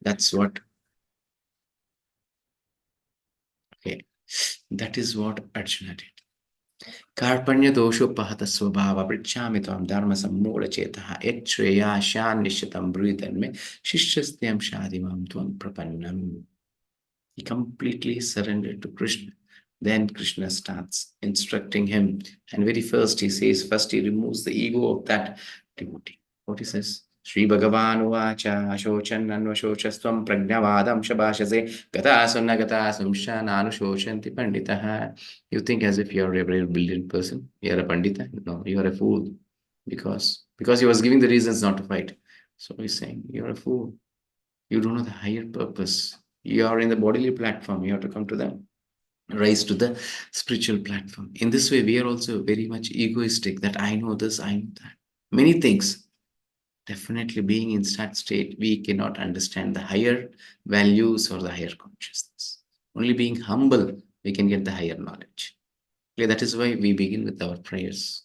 That's what, okay, that is what Arjuna did. Karpanya doshopahata swabhava prichami tvam dharma sammola chetaha etreya shan nishatam bruitanme shishastyam shadimam tvam prapannam. He completely surrendered to Krishna. Then Krishna starts instructing him. And very first he says, first he removes the ego of that devotee. What he says? Sri Bhagavan Uvacha Ashochan Anvashocastvam Pragnavadam Shabashase Gatasunna Gatasumsha Nanushoshanti Panditaha. You think as if you're a very brilliant person. You're a Pandita? No, you're a fool. Because he was giving the reasons not to fight. So he's saying, you're a fool. You don't know the higher purpose. You are in the bodily platform. You have to come to the rise to the spiritual platform. In this way, we are also very much egoistic that I know this, I know that. Many things. Definitely being in that state, we cannot understand the higher values or the higher consciousness. Only being humble, we can get the higher knowledge. Okay, that is why we begin with our prayers.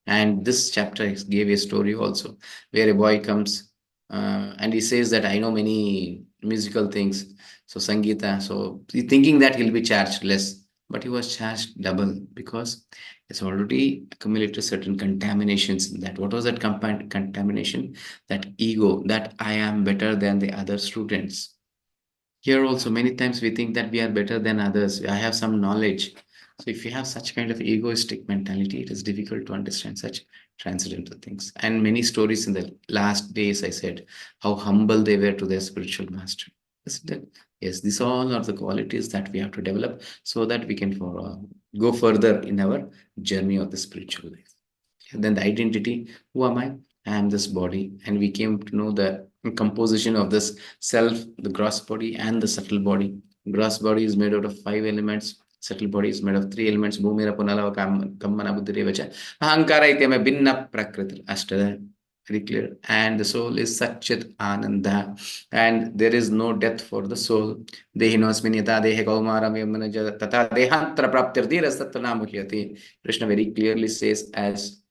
And this chapter gave a story also where a boy comes and he says that I know many musical things, so Sangita. So thinking that he'll be charged less, but he was charged double because it's already accumulated certain contaminations in that. What was that contamination? That ego, that I am better than the other students. Here also, many times we think that we are better than others. I have some knowledge. So if you have such kind of egoistic mentality, it is difficult to understand such transcendental things. And many stories in the last days, I said, how humble they were to their spiritual master. Isn't it? Yes, these all are the qualities that we have to develop so that we can go further in our journey of the spiritual life. And then the identity, who am I? I am this body. And we came to know the composition of this self, the gross body and the subtle body. Gross body is made out of 5 elements. Subtle body is made of 3 elements. Bhumira punalava kammana buddhirevacha. Ahankara ityame binna prakriti. Ashtada. Very clear. And the soul is Satchit Ananda. And there is no death for the soul. Dehinosminyata dehe kaumaram yamanaja tata dehantra praptirdhira sattanamuhyati. Krishna very clearly says as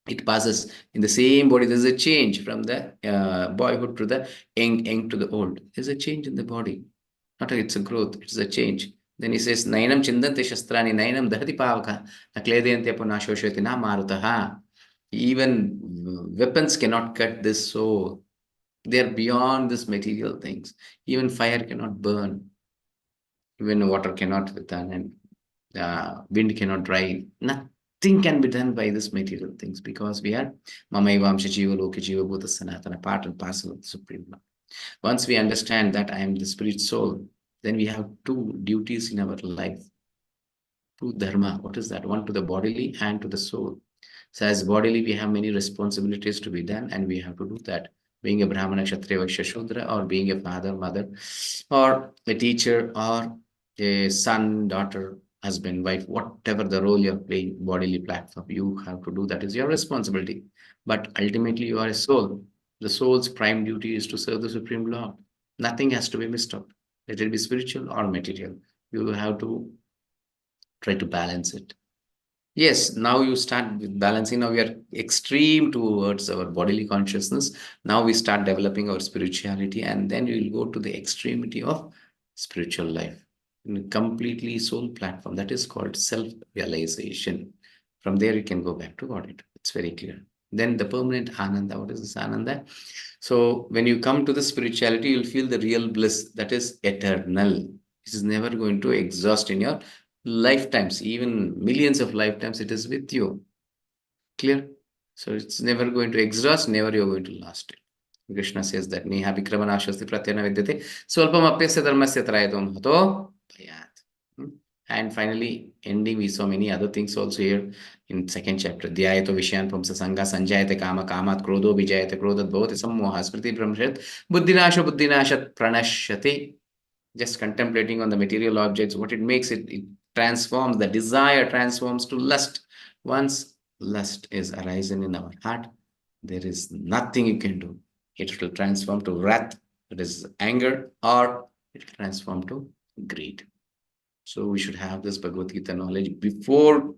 it passes in the same body. There's a change from the boyhood to the young to the old. There's a change in the body. Not a, it's a growth, it's a change. Then he says, Nainam chindante shastrani, Nainam dahati pavaka, Nakledayante apunashoshati na marutaha. Even weapons cannot cut this soul. They're beyond this material things. Even fire cannot burn. Even water cannot turn, and wind cannot dry. Nothing can be done by this material things because we are Mamaivamsha Jiva Loka Jiva Bhuta Sanatana, part and parcel of the Supreme Lord. Once we understand that I am the spirit soul, then we have two duties in our life. Two dharma. What is that? One to the bodily and to the soul. So as bodily, we have many responsibilities to be done, and we have to do that. Being a Brahmana, Kshatriya, Vaishya, Shudra, or being a father, mother, or a teacher, or a son, daughter, husband, wife, whatever the role you're playing, bodily platform, you have to do that is your responsibility. But ultimately, you are a soul. The soul's prime duty is to serve the Supreme Lord. Nothing has to be missed out. Let it be spiritual or material. You have to try to balance it. Yes, now you start with balancing. Now we are extreme towards our bodily consciousness. Now we start developing our spirituality, and then we will go to the extremity of spiritual life. In a completely soul platform. That is called self-realization. From there, you can go back to Godhead. It's very clear. Then the permanent Ananda. What is this Ananda? So when you come to the spirituality, you'll feel the real bliss that is eternal. It is never going to exhaust in your lifetimes, even millions of lifetimes, it is with you. Clear? So it's never going to exhaust, never you're going to last it. Krishna says that Neha Vikramanashasti Pratyana Vidyate Swalpam Apyasya Dharmasya Trayatam Hato Bhayat. And finally, ending, we saw many other things also here in second chapter. Dhyayato Vishyan Pamsa Sangha Sanjayate Kama Kamat Krodho Vijayate Krodhat Bhavati Sammoha Smriti Brahmashat Buddhinashat Pranashyati. Just contemplating on the material objects, what it makes, it transforms, the desire transforms to lust. Once lust is arisen in our heart, there is nothing you can do. It will transform to wrath, that is anger, or it will transform to greed. So we should have this Bhagavad Gita knowledge before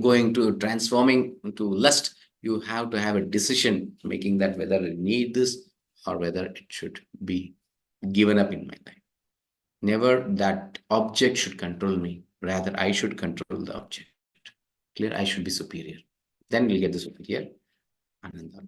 going to transforming to lust. You have to have a decision making that whether you need this or whether it should be given up in my life. Never that object should control me. Rather, I should control the object. Clear? I should be superior. Then we'll get the superior. Ananda.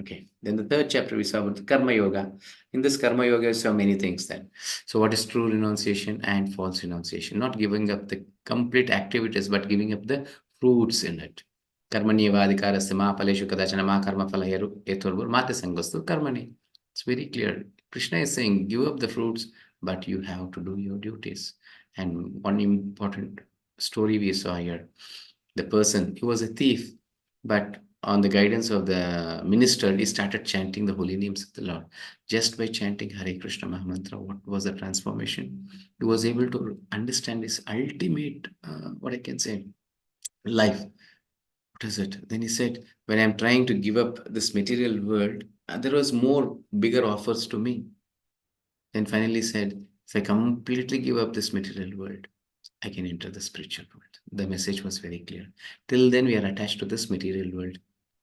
Okay. Then the third chapter we saw about the Karma Yoga. In this Karma Yoga, we saw many things then. So, what is true renunciation and false renunciation? Not giving up the complete activities, but giving up the fruits in it. Karmanyevadhikarasya ma paleshu kadachana ma karma phala eturvur mate sangostu karmani. It's very clear. Krishna is saying, give up the fruits, but you have to do your duties. And one important story we saw here, the person, he was a thief, but on the guidance of the minister, he started chanting the holy names of the Lord. Just by chanting Hare Krishna Mahamantra, what was the transformation? He was able to understand his ultimate, what I can say, life. What is it? Then he said, when I'm trying to give up this material world, there was more bigger offers to me. Then finally said, if I completely give up this material world, I can enter the spiritual world. The message was very clear. Till then, we are attached to this material world.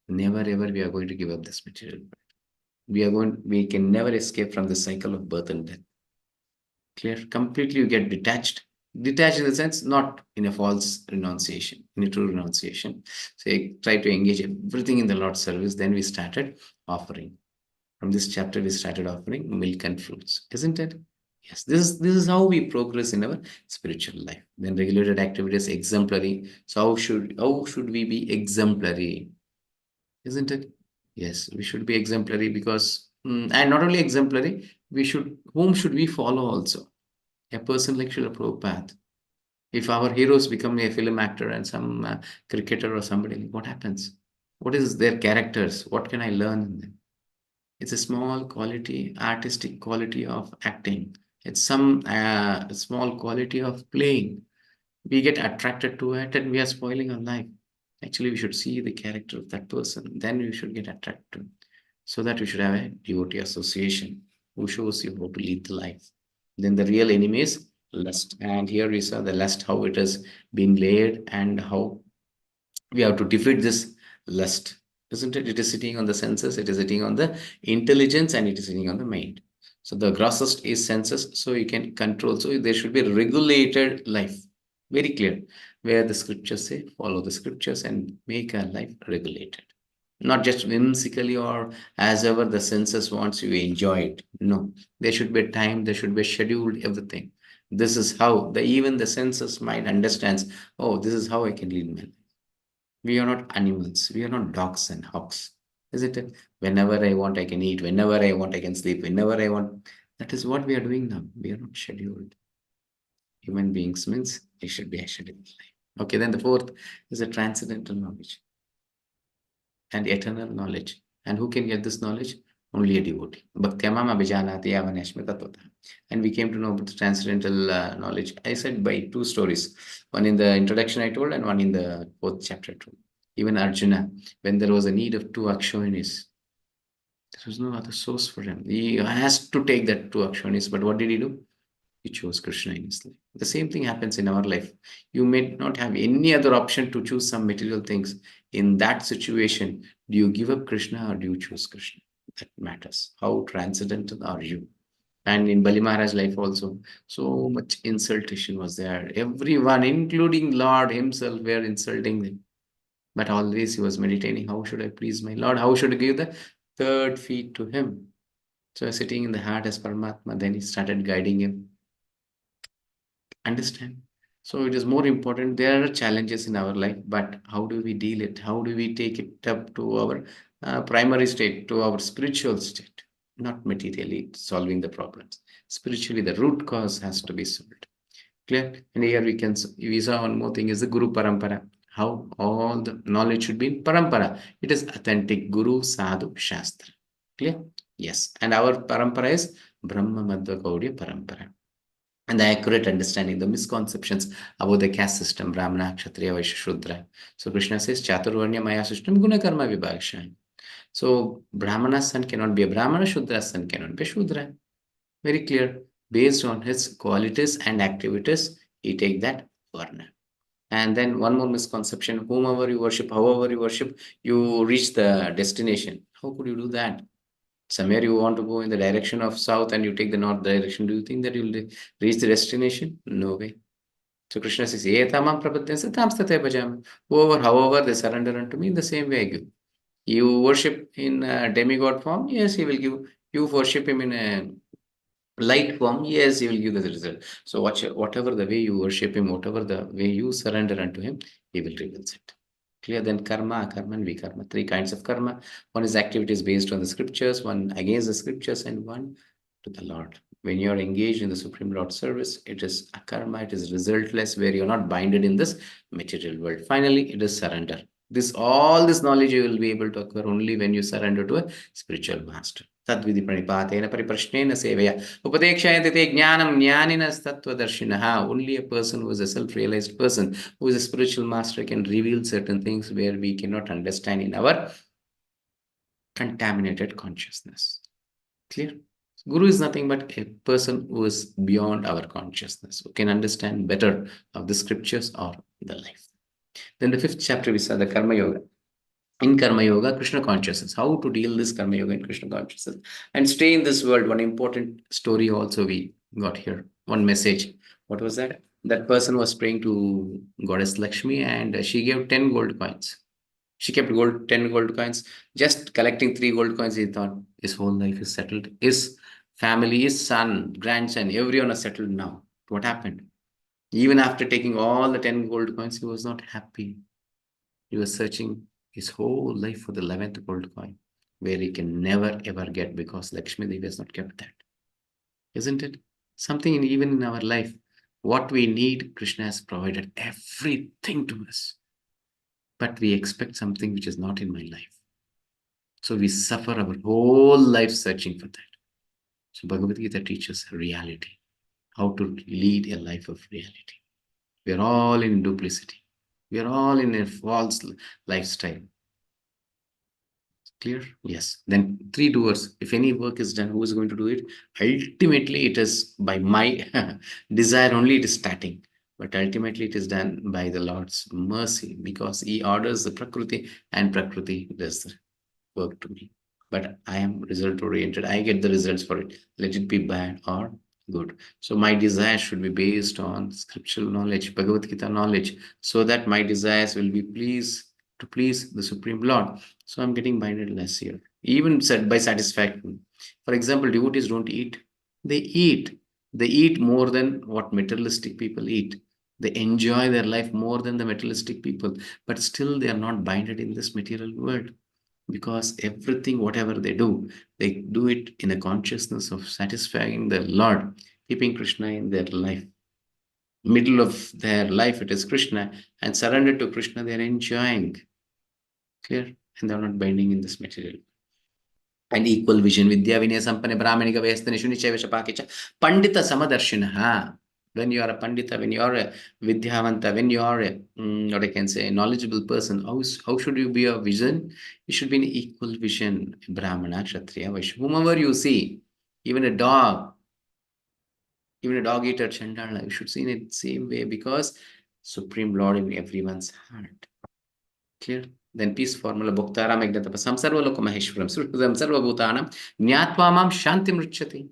Never ever we are going to give up this material world. We can never escape from the cycle of birth and death. Clear? Completely you get detached. Detached in the sense, not in a false renunciation, in a true renunciation. So I try to engage everything in the Lord's service. Then we started offering. From this chapter, we started offering milk and fruits, isn't it? Yes, this is how we progress in our spiritual life. Then regulated activities, exemplary. So how should we be exemplary? Isn't it? Yes, we should be exemplary because, and not only exemplary, whom should we follow also? A person like Srila Prabhupada. If our heroes become a film actor and some cricketer or somebody, what happens? What is their characters? What can I learn in them? It's a small quality, artistic quality of acting. It's some small quality of playing. We get attracted to it and we are spoiling our life. Actually, we should see the character of that person. Then we should get attracted. So that we should have a devotee association who shows you how to lead the life. Then the real enemy is lust. And here we saw the lust, how it has been laid and how we have to defeat this lust, isn't it? It is sitting on the senses, it is sitting on the intelligence, and it is sitting on the mind. So the grossest is senses, so you can control. So there should be a regulated life, very clear, where the scriptures say follow the scriptures and make our life regulated, not just whimsically or as ever the senses wants you enjoy it. No, there should be a time, there should be scheduled everything. This is how the even the senses mind understands, oh, this is how I can lead my life. We are not animals. We are not dogs and hogs. Isn't it? Whenever I want, I can eat. Whenever I want, I can sleep. Whenever I want. That is what we are doing now. We are not scheduled. Human beings means it should be a scheduled life. Okay, then the fourth is a transcendental knowledge and eternal knowledge. And who can get this knowledge? Only a devotee. Bhaktyamam abhijanati avanashmi tatvata. And we came to know about the transcendental knowledge. I said by two stories. One in the introduction I told and one in the fourth chapter I told. Even Arjuna, when there was a need of two Akshoinis, there was no other source for him. He has to take that two Akshoinis, but what did he do? He chose Krishna in his life. The same thing happens in our life. You may not have any other option to choose some material things. In that situation, do you give up Krishna or do you choose Krishna? That matters. How transcendental are you? And in Bali Maharaj's life also, so much insultation was there. Everyone, including Lord himself, were insulting him. But always he was meditating, how should I please my Lord? How should I give the third feet to him? So sitting in the heart as Paramatma, then he started guiding him. Understand? So it is more important. There are challenges in our life, but how do we deal it? How do we take it up to our primary state, to our spiritual state? Not materially solving the problems. Spiritually, the root cause has to be solved. Clear? And here we saw one more thing is the Guru Parampara. How all the knowledge should be in Parampara. It is authentic Guru Sadhu Shastra. Clear? Yes. And our Parampara is Brahma Madhva Gaudiya Parampara. And the accurate understanding, the misconceptions about the caste system, Brahmana, Kshatriya, Vaishya, Shudra. So Krishna says, Chaturvanya Maya system, Guna Karma Vibhaksha. So Brahmana's son cannot be a Brahmana, Shudra's son cannot be a Shudra. Very clear. Based on his qualities and activities, he take that Varna. And then one more misconception, whomever you worship, however you worship, you reach the destination. How could you do that? Somewhere you want to go in the direction of south and you take the north direction. Do you think that you'll reach the destination? No way. So Krishna says, Etamam prapatyansa tam state bhajam. However, they surrender unto me in the same way I give. You worship in a demigod form, yes, he will give. You worship him in a light form, yes, he will give the result. So whatever the way you worship him, whatever the way you surrender unto him, he will reveal it. Clear? Then karma, akarma, and vikarma. Three kinds of karma. One is activities based on the scriptures, one against the scriptures, and one to the Lord. When you are engaged in the Supreme Lord service, it is akarma, it is resultless, where you're not binded in this material world. Finally, it is surrender. All this knowledge you will be able to acquire only when you surrender to a spiritual master. Tadvidi pranipateena pariprashnena sevaya upadekshayate te jnanam jnaninas. Only a person who is a self-realized person, who is a spiritual master, can reveal certain things where we cannot understand in our contaminated consciousness. Clear? Guru is nothing but a person who is beyond our consciousness, who can understand better of the scriptures or the life. Then the fifth chapter we saw the Karma Yoga. In Karma Yoga, Krishna consciousness, how to deal this Karma Yoga in Krishna consciousness and stay in this world. One important story also we got here, one message. What was that? That person was praying to Goddess Lakshmi and she gave 10 gold coins. She kept 10 gold coins, just collecting 3 gold coins. He thought his whole life is settled. His family, his son, grandson, everyone is settled now. What happened? Even after taking all the 10 gold coins, he was not happy. He was searching his whole life for the 11th gold coin, where he can never ever get because Lakshmi Devi has not kept that. Isn't it? Something even in our life, what we need, Krishna has provided everything to us. But we expect something which is not in my life. So we suffer our whole life searching for that. So Bhagavad Gita teaches reality, how to lead a life of reality. We are all in duplicity. We are all in a false lifestyle. Clear? Yes. Then 3 doers. If any work is done, who is going to do it? Ultimately, it is by my desire only it is starting. But ultimately, it is done by the Lord's mercy because He orders the Prakriti and Prakriti does the work to me. But I am result oriented. I get the results for it. Let it be bad or good. So my desire should be based on scriptural knowledge, Bhagavad Gita knowledge, so that my desires will be to please the Supreme Lord. So I'm getting minded less here. Even said by satisfaction. For example, devotees don't eat. They eat. They eat more than what materialistic people eat. They enjoy their life more than the materialistic people, but still they are not binded in this material world because everything, whatever they do it in a consciousness of satisfying the Lord, keeping Krishna in their life. Middle of their life, it is Krishna, and surrendered to Krishna, they are enjoying. Clear? And they are not binding in this material. And equal vision, Vidya Vinaya Sampane Brahmanika Vestane Shunicha Veshapakicha, Pandita Samadarshinaha. When you are a Pandita, when you are a Vidyavanta, when you are a, what I can say, a knowledgeable person, how should you be a vision? You should be an equal vision, Brahmana, Kshatriya, Vaishya, whomever you see, even a dog eater, Chandala, you should see in it the same way because Supreme Lord in everyone's heart. Clear? Then peace formula Bhoktaram Egnatapa Samsarva Loka Maheshwaram Srutadam Sarva Bhutanam Nyatwamam Shantim Ruchati.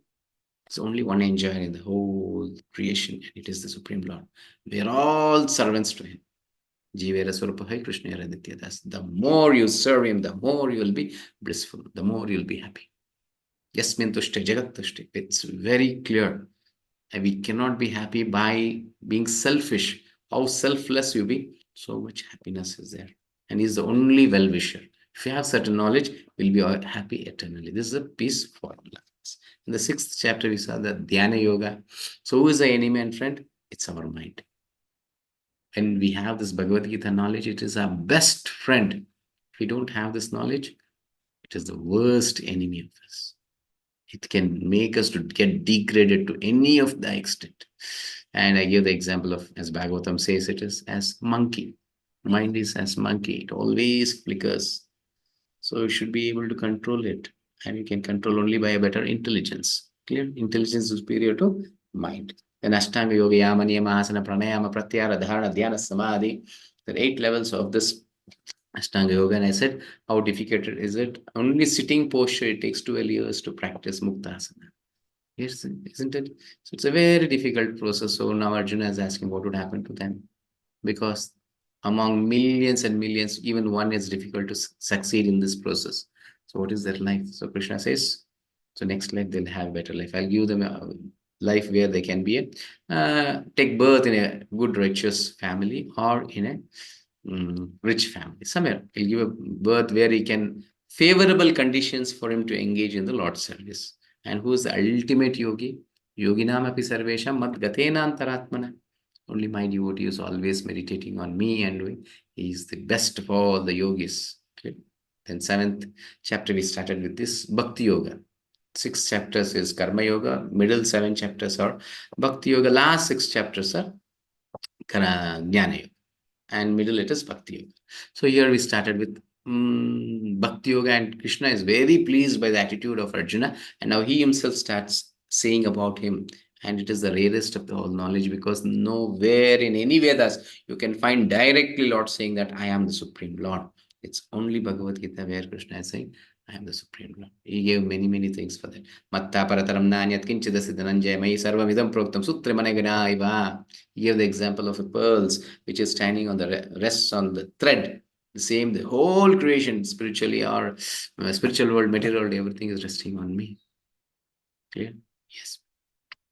There's only one enjoyer in the whole creation, and it is the Supreme Lord. We are all servants to Him. Jivera Swarupahai Krishna Nityadas. The more you serve Him, the more you will be blissful, the more you'll be happy. Yasmin Tushte Jagat Tushte. It's very clear. And we cannot be happy by being selfish. How selfless you be, so much happiness is there. And He's the only well-wisher. If you have certain knowledge, we'll be happy eternally. This is a peace formula. In the 6th chapter, we saw the Dhyana Yoga. So who is the enemy and friend? It's our mind. When we have this Bhagavad Gita knowledge, it is our best friend. If we don't have this knowledge, it is the worst enemy of us. It can make us to get degraded to any of the extent. And I give the example of, as Bhagavatam says, it is as monkey. Mind is as monkey. It always flickers. So you should be able to control it. And you can control only by a better intelligence. Clear? Intelligence is superior to mind. Then Ashtanga Yoga, Yama, Niyama, Asana, Pranayama, Pratyahara, Dharana, Dhyana, Samadhi. There are 8 levels of this Ashtanga Yoga, and I said, how difficult is it? Only sitting posture, it takes 12 years to practice Muktasana. Yes, isn't it? So it's a very difficult process. So now Arjuna is asking what would happen to them, because among millions and millions, even one is difficult to succeed in this process. So what is their life? So Krishna says, so next life they'll have better life. I'll give them a life where they can be take birth in a good righteous family, or in a rich family. Somewhere he'll give a birth where he can favorable conditions for him to engage in the Lord's service. And who is the ultimate yogi? Yoginam api sarvesham mad gatena antaratmana. Only my devotee is always meditating on me, and he is the best of all the yogis. Okay. Then seventh chapter we started with this Bhakti Yoga. 6 chapters is Karma Yoga. Middle 7 chapters are Bhakti Yoga. Last 6 chapters are Jnana Yoga, and middle it is Bhakti Yoga. So here we started with Bhakti Yoga, and Krishna is very pleased by the attitude of Arjuna, and now he himself starts saying about him. And it is the rarest of the all knowledge, because nowhere in any Vedas you can find directly Lord saying that I am the Supreme Lord. It's only Bhagavad Gita where Krishna is saying, I am the Supreme Lord. He gave many, many things for that. Matta parataram nanyat kinchidasi dhananjaya mai sarvamidam proktam sutra managana iva. He gave the example of a pearls which is standing on the rests on the thread. The same, the whole creation, spiritually or spiritual world, material world, everything is resting on me. Clear? Yes.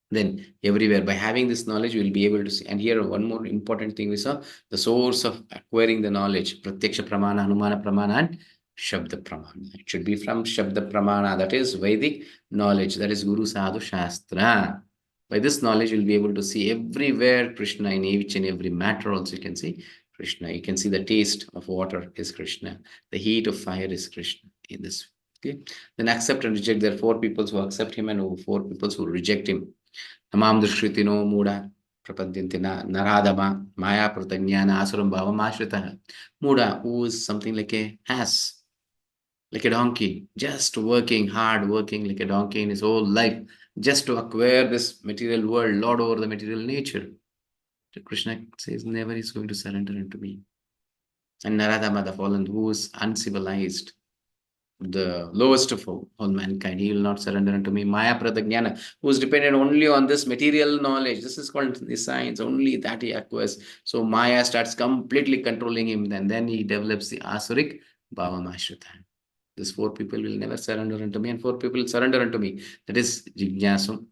Then everywhere, by having this knowledge, we'll be able to see. And here one more important thing we saw, the source of acquiring the knowledge, pratyaksha pramana, anumana pramana, and shabda pramana. It should be from shabda pramana, that is Vedic knowledge, that is Guru Sadhu Shastra. By this knowledge, you'll be able to see everywhere Krishna, in each and every matter also you can see Krishna. You can see the taste of water is Krishna, the heat of fire is Krishna in this. Okay. Then accept and reject. There are 4 people who accept him and 4 people who reject him. Namam Dushritino Muda Prapadyantina Naradama Maya Pratanyana Asuram Bhavam Ashrita. Muda, who is something like a ass, like a donkey, just working hard, working like a donkey in his whole life, just to acquire this material world, lord over the material nature. So Krishna says, never is going to surrender unto me. And Naradama, the fallen, who is uncivilized, the lowest of all mankind, he will not surrender unto me. Maya Pradajnana, who is dependent only on this material knowledge. This is called the science, only that he acquires. So Maya starts completely controlling him, and then he develops the Asurik Bhavamashrita. These 4 people will never surrender unto me, and 4 people will surrender unto me. That is Jignasu,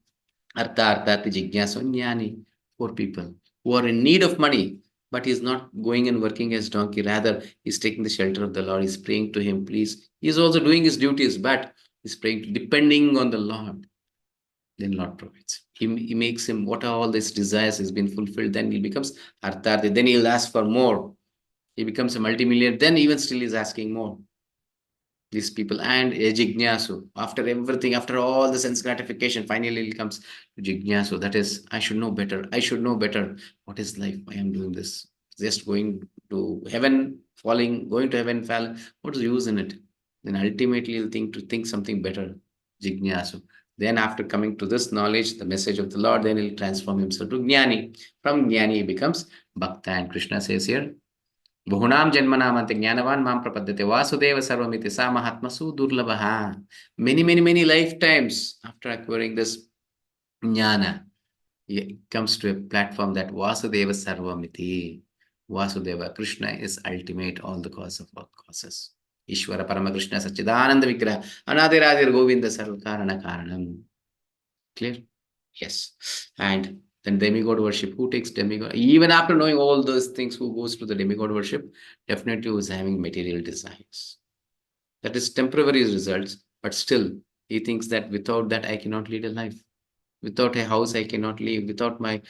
Artha Arthati Jignasu, Jnani. 4 people who are in need of money, but he's not going and working as donkey. Rather, he's taking the shelter of the Lord. He's praying to him, please. He's also doing his duties, but he's praying, depending on the Lord. Then Lord provides. He makes him, what are all these desires has been fulfilled. Then he becomes Artharthi. Then he'll ask for more. He becomes a multimillionaire. Then even still he's asking more. These people, and a jignasu, after everything, after all the sense gratification, finally it comes to jignasu, that is, I should know better, I should know better. What is life? I am doing this, just going to heaven, falling, going to heaven, fall, what's the use in it? Then ultimately he'll think something better, jignasu. Then after coming to this knowledge, the message of the Lord, then he'll transform himself to jnani. From jnani he becomes bhakta. And Krishna says here, Bahunam Janmanamante Jnanavan Mam Prapadyate Vasudeva Sarvamiti Sa Mahatmasu Durlabha. Many, many, many lifetimes after acquiring this jnana, it comes to a platform that Vasudeva Sarvamiti. Vasudeva, Krishna is ultimate, all the cause of all causes. Ishvara Paramakrishna Sachidananda Vigraha Anadiradir Govinda Sarvakarana Karanam. Clear? Yes. And then demigod worship. Who takes demigod? Even after knowing all those things, who goes to the demigod worship? Definitely who is having material desires. That is temporary results, but still he thinks that without that I cannot lead a life. Without a house, I cannot live. Without my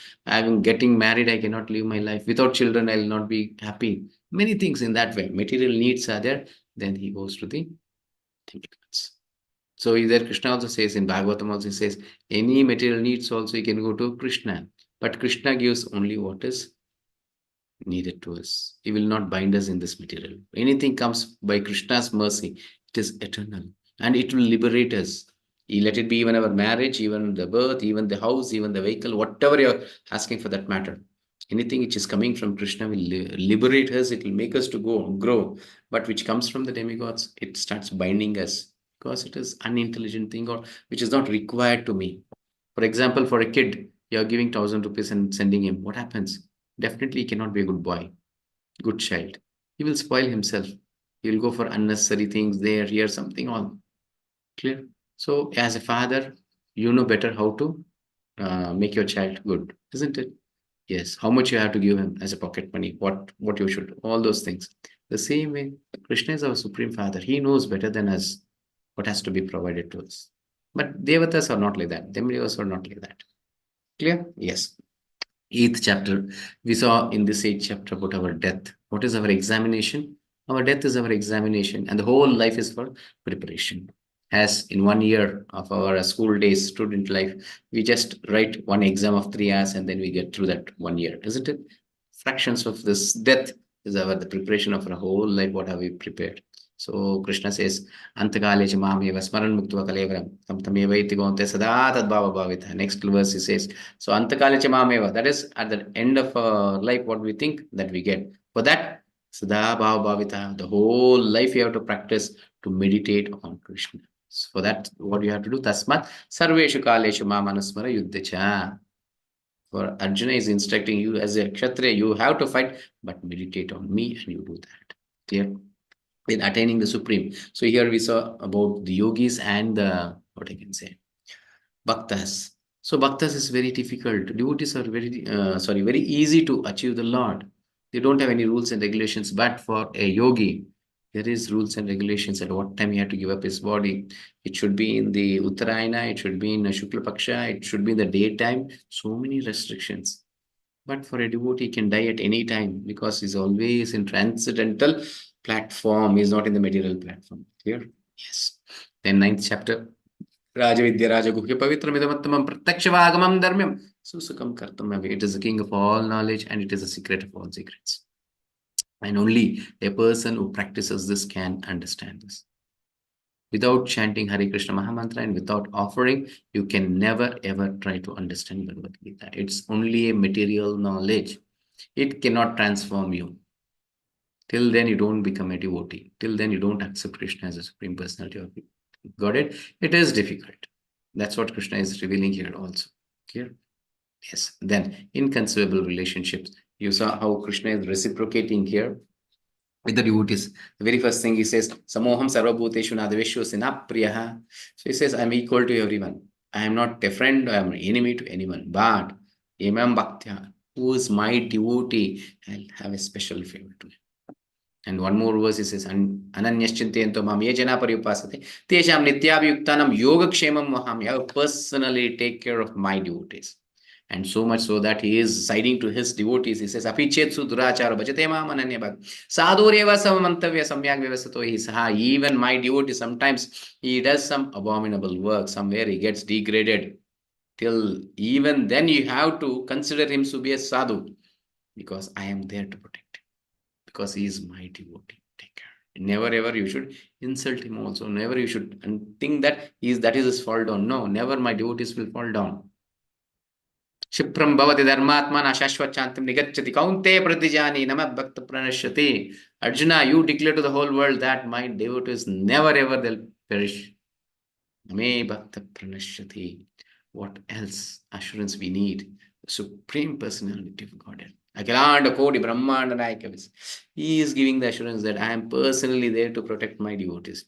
getting married, I cannot live my life. Without children, I will not be happy. Many things in that way. Material needs are there. Then he goes to the demigods. So there Krishna also says, in Bhagavatam also says, any material needs also you can go to Krishna. But Krishna gives only what is needed to us. He will not bind us in this material. Anything comes by Krishna's mercy, it is eternal. And it will liberate us. Let it be even our marriage, even the birth, even the house, even the vehicle, whatever you're asking for that matter. Anything which is coming from Krishna will liberate us, it will make us to grow. But which comes from the demigods, it starts binding us because it is unintelligent thing or which is not required to me. For example, for a kid, you are giving 1,000 rupees and sending him. What happens? Definitely he cannot be a good boy, good child. He will spoil himself. He will go for unnecessary things there, here, something on. Clear? So as a father, you know better how to make your child good, isn't it? Yes, how much you have to give him as a pocket money, what you should, all those things. The same way, Krishna is our supreme father. He knows better than us what has to be provided to us. But devatas are not like that. Demigods are not like that. Clear? Yes. Eighth chapter, we saw in this eighth chapter about our death. What is our examination? Our death is our examination, and the whole life is for preparation. As in 1 year of our school days, student life, we just write one exam of 3 hours and then we get through that 1 year, isn't it? Fractions of this death is our the preparation of our whole life. What have we prepared? So Krishna says, Antakale cha mameva smaran muktva kalevaram tam tameva iti gonte sada tadbhava bhavita. Next verse he says, so Antakale cha mameva, that is at the end of life, what we think that we get. For that, sada bhava bhavita, the whole life you have to practice to meditate on Krishna. So for that, what you have to do, tasmat sarveshu kaleshu mamanusmara yuddhacha. For Arjuna is instructing you as a Kshatriya, you have to fight, but meditate on me and you do that. Clear? In attaining the supreme. So here we saw about the yogis and the, what I can say, bhaktas. So bhaktas is very difficult. Devotees are very easy to achieve the Lord. They don't have any rules and regulations. But for a yogi, there is rules and regulations at what time he had to give up his body. It should be in the Uttarayana, it should be in a Shukla Paksha, it should be in the daytime. So many restrictions. But for a devotee, he can die at any time because he's always in transcendental platform. He's not in the material platform. Clear? Yes. Then ninth chapter. Rajavidya Rajaguhya Pavitramidamatamam Pratyakshavagamam Dharmyam Susukam Kartamyavi. It is the king of all knowledge and it is the secret of all secrets. And only a person who practices this can understand this. Without chanting Hare Krishna Mahamantra and without offering, you can never ever try to understand Bhagavad Gita. It's only a material knowledge. It cannot transform you. Till then, you don't become a devotee. Till then, you don't accept Krishna as a supreme personality of God. It is difficult. That's what Krishna is revealing here also. Clear? Yes. Then, inconceivable relationships. You saw how Krishna is reciprocating here with the devotees. The very first thing he says, Samoham sarvabhuteshu nadaveshu sina priyaha. So he says, I'm equal to everyone. I am not a friend, I am an enemy to anyone. But Imam Bhaktya, who is my devotee, I'll have a special favor to him. And one more verse it says, Ananyaschintayanto mam ye jana pariyupasate tesham nityabhyuktanam yogakshemam maham. I personally take care of my devotees. And so much so that he is siding to his devotees. He says, Apichetsu durachara bhajate mam ananyabhag. Sadhureva samantavya samyak vyavasato hi saha. Even my devotee, sometimes he does some abominable work. Somewhere he gets degraded. Till even then you have to consider him to be a sadhu. Because I am there to protect him. Because he is my devotee. Take care. Never ever you should insult him also. Never you should think that that is his fall down. No, never my devotees will fall down. Shipram bhavati dharmatmana shashvachantam nigacchati kaunte pratijani namad bhakta pranashyati. Arjuna, you declare to the whole world that my devotees never ever they'll perish. Name bhakta pranashyati. What else assurance we need? The supreme personality of Godhead. Akilanda Kodi Brahmanda Nayakavis. He is giving the assurance that I am personally there to protect my devotees.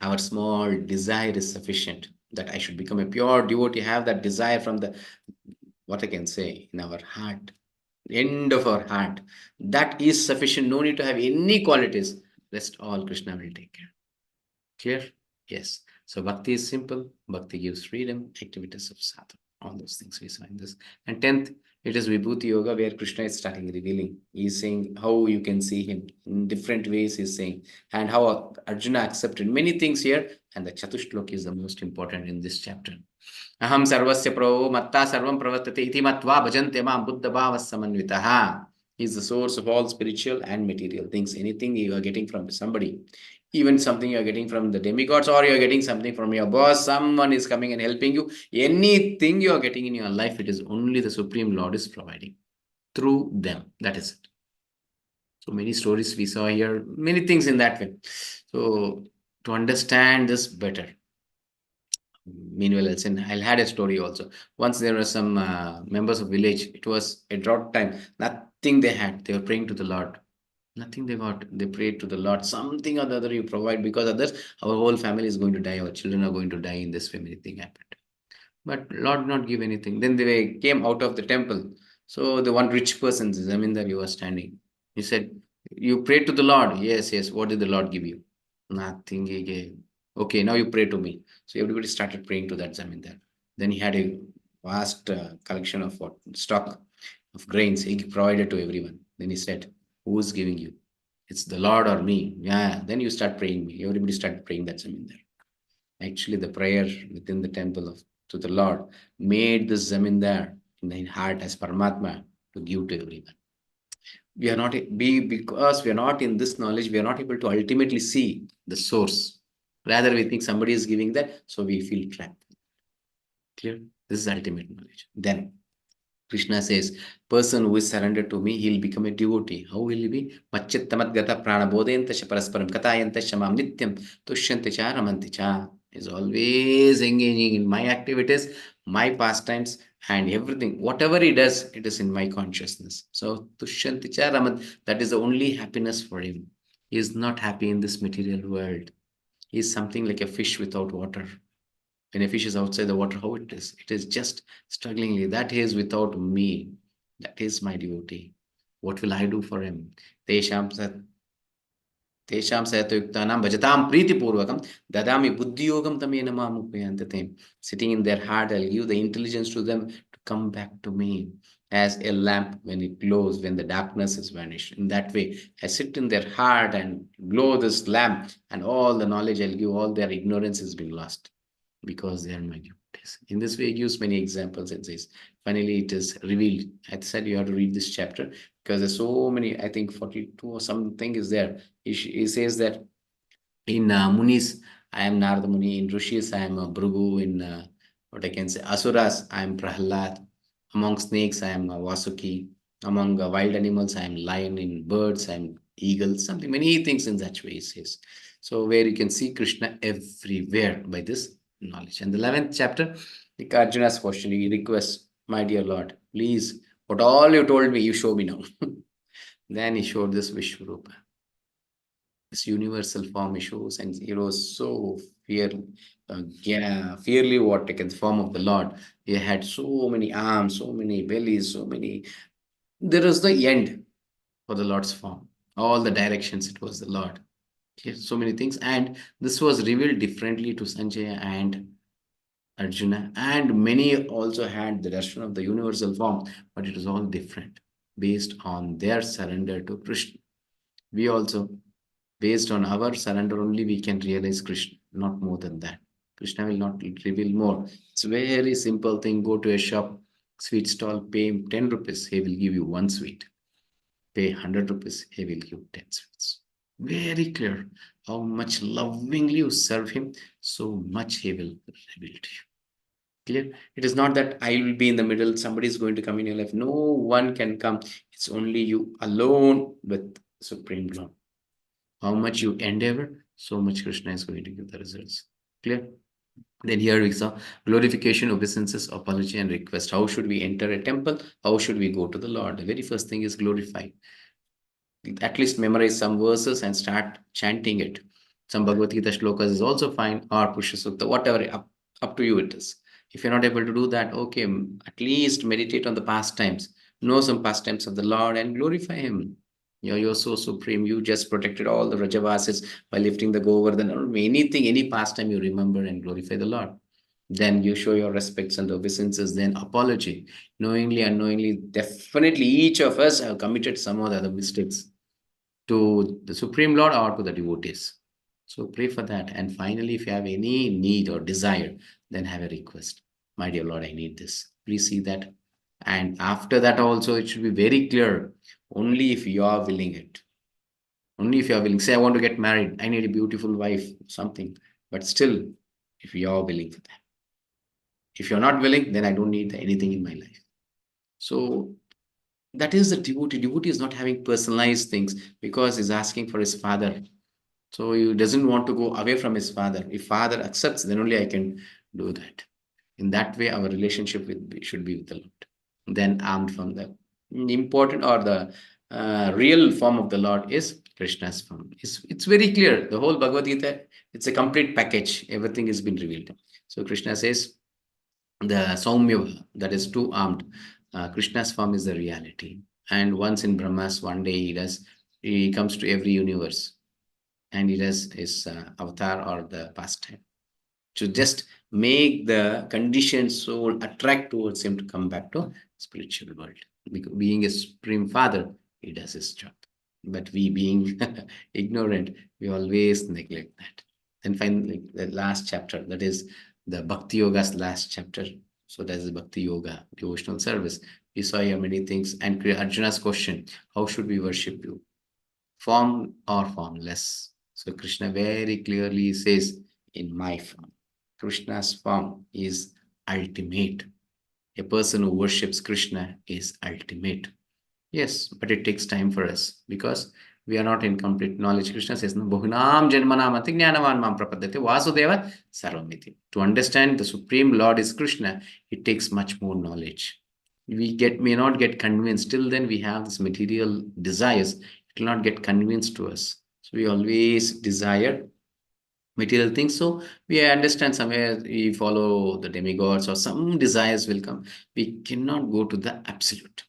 Our small desire is sufficient that I should become a pure devotee, have that desire from the, what I can say, in our heart, end of our heart. That is sufficient. No need to have any qualities. Rest all Krishna will take care. Clear? Yes. So bhakti is simple. Bhakti gives freedom, activities of sadhana. All those things we saw in this. And 10th, it is Vibhuti Yoga where Krishna is starting revealing. He's saying how you can see him in different ways, he's saying, and how Arjuna accepted many things here. And the Chatushlok is the most important in this chapter. Aham sarvasya prabhu matta sarvam pravartate iti matva bhajante mam buddha bhava samanvitaha. He is the source of all spiritual and material things. Anything you are getting from somebody, even something you are getting from the demigods, or you are getting something from your boss, someone is coming and helping you, anything you are getting in your life, it is only the Supreme Lord is providing. through them. That is it. So many stories we saw here, many things in that way. So to understand this better, meanwhile, I'll had a story also. Once there were some members of village. It was a drought time. Nothing they had. They were praying to the Lord. Nothing they got. They prayed to the Lord. Something or the other you provide, because others, our whole family is going to die. Our children are going to die in this way. Many things happened. But Lord did not give anything. Then they came out of the temple. So the one rich person, Zamindar, he was standing. He said, "You prayed to the Lord." "Yes, yes." "What did the Lord give you?" "Nothing he gave." "Okay, now you pray to me." So everybody started praying to that Zamindar. Then he had a vast collection of what stock of grains he provided to everyone. Then he said, "Who's giving you? It's the Lord or me?" "Yeah." "Then you start praying me." Everybody started praying that Zamindar. Actually, the prayer within the temple of to the Lord made this zamindar in the heart as Paramatma to give to everyone. We are not be because we are not in this knowledge, we are not able to ultimately see the source. Rather, we think somebody is giving that, so we feel trapped. Clear? This is ultimate knowledge. Then Krishna says, person who is surrendered to me, he'll become a devotee. How will he be? Macchittamadgata prana bodhentasya parasparam katayantasya mam nityam tushyanticha ramanticha. Is always engaging in my activities, my pastimes, and everything. Whatever he does, it is in my consciousness. So tushyanticha raman, that is the only happiness for him. He is not happy in this material world. He is something like a fish without water. When a fish is outside the water, how it is? It is just strugglingly. That is without me. That is my devotee. What will I do for him? Tesham sat Tesham sayatayuktanam bhajatam purvakam dadami buddhiyogam tamena mamupayantate. Sitting in their heart, I'll give the intelligence to them to come back to me as a lamp when it glows, when the darkness is vanished. In that way, I sit in their heart and glow this lamp, and all the knowledge I'll give, all their ignorance has been lost because they are my devotees. In this way, he gives many examples and says, finally, it is revealed. I said you have to read this chapter because there's so many, I think 42 or something is there. He says that in Munis, I am Narada Muni. In Rishis, I am Bhrigu. In what I can say, Asuras, I am Prahlad. Among snakes, I am Vasuki. Among wild animals, I am lion. In birds, I am eagle. Something, many things in such way, he says. So, where you can see Krishna everywhere by this knowledge. And the 11th chapter, the Arjuna's question, he requests, my dear Lord, please, what all you told me, you show me now. Then he showed this Vishwarupa, this universal form he shows, and he was so fearly what taken the form of the Lord. He had so many arms, so many bellies, so many. There was the end for the Lord's form. All the directions, it was the Lord. Okay, so many things, and this was revealed differently to Sanjaya and Arjuna, and many also had the darshan of the universal form, but it was all different based on their surrender to Krishna. We also, based on our surrender only, we can realize Krishna, not more than that. Krishna will not reveal more. It's a very simple thing. Go to a shop, sweet stall, pay him 10 rupees, he will give you one sweet. Pay 100 rupees, he will give 10 sweets. Very clear. How much lovingly you serve him, so much he will reveal to you. Clear? It is not that I will be in the middle, somebody is going to come in your life. No one can come. It's only you alone with Supreme Lord. How much you endeavor, so much Krishna is going to give the results. Clear? Then here we saw glorification, obeisances, apology, and request. How should we enter a temple? How should we go to the Lord? The very first thing is glorify. At least memorize some verses and start chanting it. Some Bhagavad Gita shlokas is also fine, or Pushya Sukta, whatever, up to you it is. If you're not able to do that, okay, at least meditate on the pastimes, know some pastimes of the Lord and glorify Him. You're so supreme. You just protected all the Rajavasis by lifting the Govardhan or anything, any pastime you remember and glorify the Lord. Then you show your respects and obeisances, then apology. Knowingly, unknowingly, definitely each of us have committed some or the other mistakes to the Supreme Lord or to the devotees. So pray for that. And finally, if you have any need or desire, then have a request. My dear Lord, I need this. Please see that. And after that also, it should be very clear. Only if you are willing it. Only if you are willing. Say, I want to get married. I need a beautiful wife, something. But still, if you are willing for that. If you're not willing, then I don't need anything in my life. So That is the devotee. Devotee is not having personalized things because he's asking for his father. So he doesn't want to go away from his father. If father accepts, then only I can do that. In that way, our relationship should be with the Lord. Then armed from the important or the real form of the Lord is Krishna's form. It's very clear. The whole Bhagavad Gita, it's a complete package. Everything has been revealed. So Krishna says the Saumya, that is two armed. Krishna's form is the reality. And once in Brahmas, one day he comes to every universe and he does his avatar or the pastime to just make the conditioned soul attract towards him to come back to spiritual world. Being a supreme father, he does his job. But we being ignorant, we always neglect that. Then finally, the last chapter, that is the Bhakti Yoga's last chapter. So that is Bhakti Yoga, devotional service. We saw here many things. And Arjuna's question, how should we worship you? Form or formless? So Krishna very clearly says, in my form. Krishna's form is ultimate. A person who worships Krishna is ultimate. Yes, but it takes time for us because we are not in complete knowledge. Krishna says, "No, Bahunam Janmanam Ati Jnanavan Mam Prapadate Vasudeva Sarvamiti." To understand the Supreme Lord is Krishna, it takes much more knowledge. We may not get convinced. Till then, we have this material desires. It will not get convinced to us. So we always desire material things. So we understand somewhere we follow the demigods or some desires will come. We cannot go to the absolute.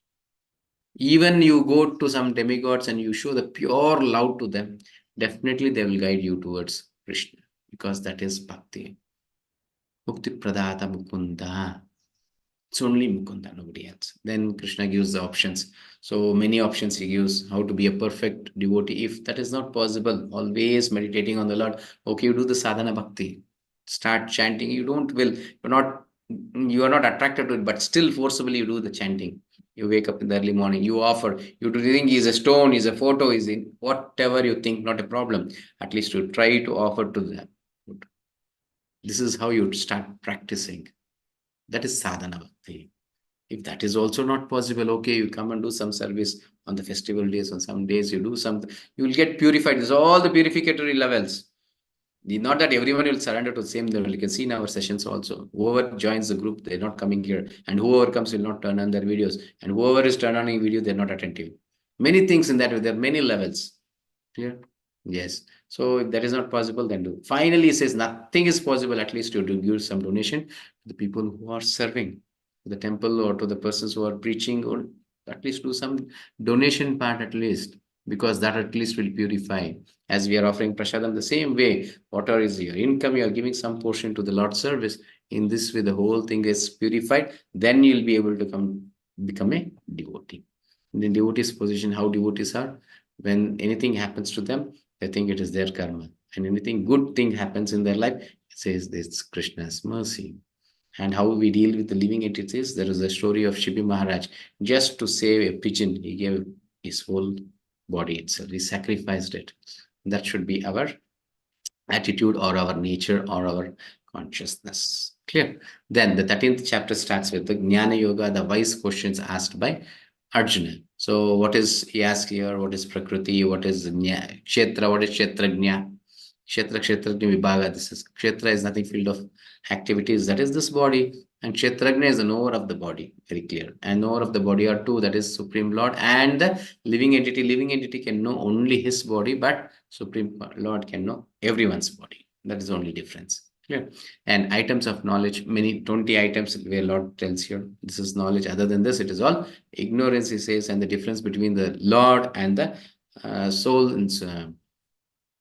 Even you go to some demigods and you show the pure love to them, definitely they will guide you towards Krishna because that is bhakti. Mukti pradata mukunda. It's only Mukunda, nobody else. Then Krishna gives the options. So many options he gives how to be a perfect devotee. If that is not possible, always meditating on the Lord. Okay, you do the sadhana bhakti. Start chanting. You are not attracted to it, but still forcibly you do the chanting. You wake up in the early morning, you offer, you do think he's a stone, he's a photo, he's in whatever you think, not a problem. At least you try to offer to them. This is how you start practicing. That is sadhana bhakti. If that is also not possible, okay, you come and do some service on the festival days, on some days you do something, you will get purified. There's all the purificatory levels. Not that everyone will surrender to the same level. You can see in our sessions also. Whoever joins the group, they're not coming here. And whoever comes will not turn on their videos. And whoever is turn on a video, they're not attentive. Many things in that way. There are many levels. Clear? Yes. So if that is not possible, then do. Finally, he says nothing is possible. At least you do give some donation to the people who are serving the temple or to the persons who are preaching, or at least do some donation part at least, because that at least will purify. As we are offering prasadam, the same way, whatever is your income, you are giving some portion to the Lord's service. In this way, the whole thing is purified. Then you'll be able to become a devotee. In the devotee's position, how devotees are, when anything happens to them, they think it is their karma. And anything good thing happens in their life, it says this Krishna's mercy. And how we deal with the living entities, there is a story of Shibi Maharaj. Just to save a pigeon, he gave his whole body itself. He sacrificed it. That should be our attitude or our nature or our consciousness. Clear? Then the 13th chapter starts with the Jnana Yoga, the wise questions asked by Arjuna. So what is, he asks here, what is Prakriti, what is Kshetra, what is Kshetrajna? Kshetrajna Vibhaga. This is Kshetra is nothing field of activities, that is this body. And Kshetrajna is the knower of the body, very clear. And knower of the body are two, that is Supreme Lord and the living entity. Living entity can know only his body, but Supreme Lord can know everyone's body. That is the only difference. Clear? And items of knowledge, many 20 items where Lord tells here. This is knowledge. Other than this, it is all ignorance, he says, and the difference between the Lord and the soul and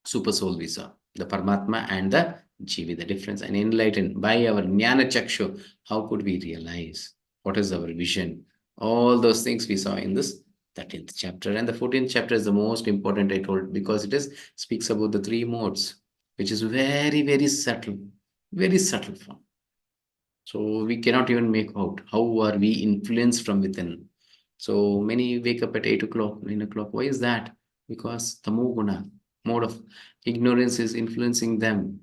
super soul we saw, the Paramatma and the Jivi, the difference, and enlightened by our Jnana Chakshu. How could we realize what is our vision? All those things we saw in this 13th chapter. And the 14th chapter is the most important, I told, because it is speaks about the three modes, which is very subtle form. So we cannot even make out how are we influenced from within. So many wake up at 8 o'clock, 9 o'clock. Why is that? Because the mode of ignorance is influencing them.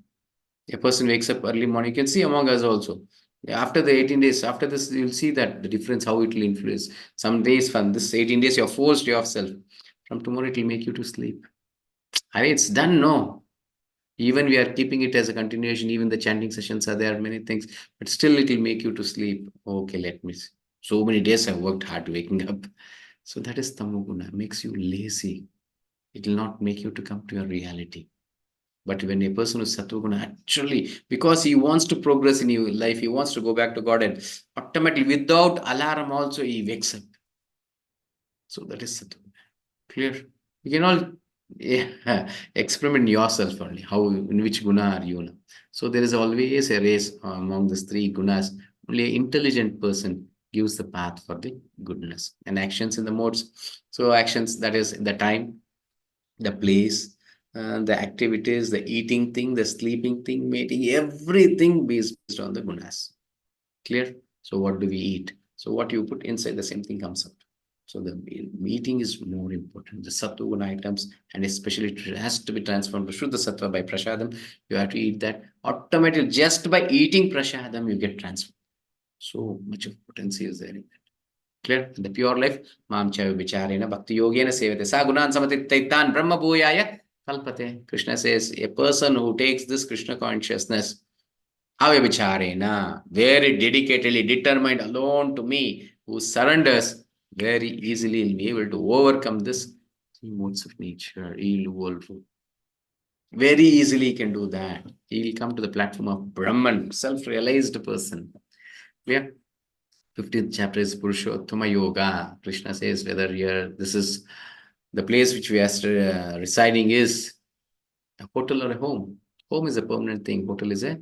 A person wakes up early morning, you can see among us also. After the 18 days, after this, you'll see that the difference, how it will influence. Some days from this 18 days, you're forced yourself. From tomorrow, it will make you to sleep. I mean, it's done, no. Even we are keeping it as a continuation, even the chanting sessions are there, many things, but still it will make you to sleep. Okay, let me see. So many days I've worked hard waking up. So that is tamoguna, makes you lazy. It will not make you to come to your reality. But when a person is sattva actually, because he wants to progress in your life, he wants to go back to God, and automatically, without alarm, also he wakes up. So that is sattva. Clear? You can all, yeah, experiment yourself only. How, in which guna are you now? So there is always a race among these three gunas. Only an intelligent person gives the path for the goodness and actions in the modes. So actions, that is the time, the place, the activities, the eating thing, the sleeping thing, mating, everything based on the gunas. Clear? So what do we eat? So what you put inside, the same thing comes out. So the eating is more important. The sattva guna items, and especially it has to be transformed to Shuddha Sattva by Prashadam. You have to eat that automatically. Just by eating Prashadam, you get transformed. So much of potency is there in that. Clear? The pure life, Mam Chaya Vicharena Bhakti Yogena Sevate Sagunan Samatitaitan Brahma Bhuyaya Kalpate. Krishna says, a person who takes this Krishna consciousness, Avyabhicharena, very dedicatedly determined alone to me, who surrenders very easily, will be able to overcome this modes of nature, ill world. Very easily he can do that. He will come to the platform of Brahman, self-realized person. Yeah. 15th chapter is Purushottama Yoga. Krishna says whether here this is the place which we are residing is a hotel or a home. Home is a permanent thing. Hotel is a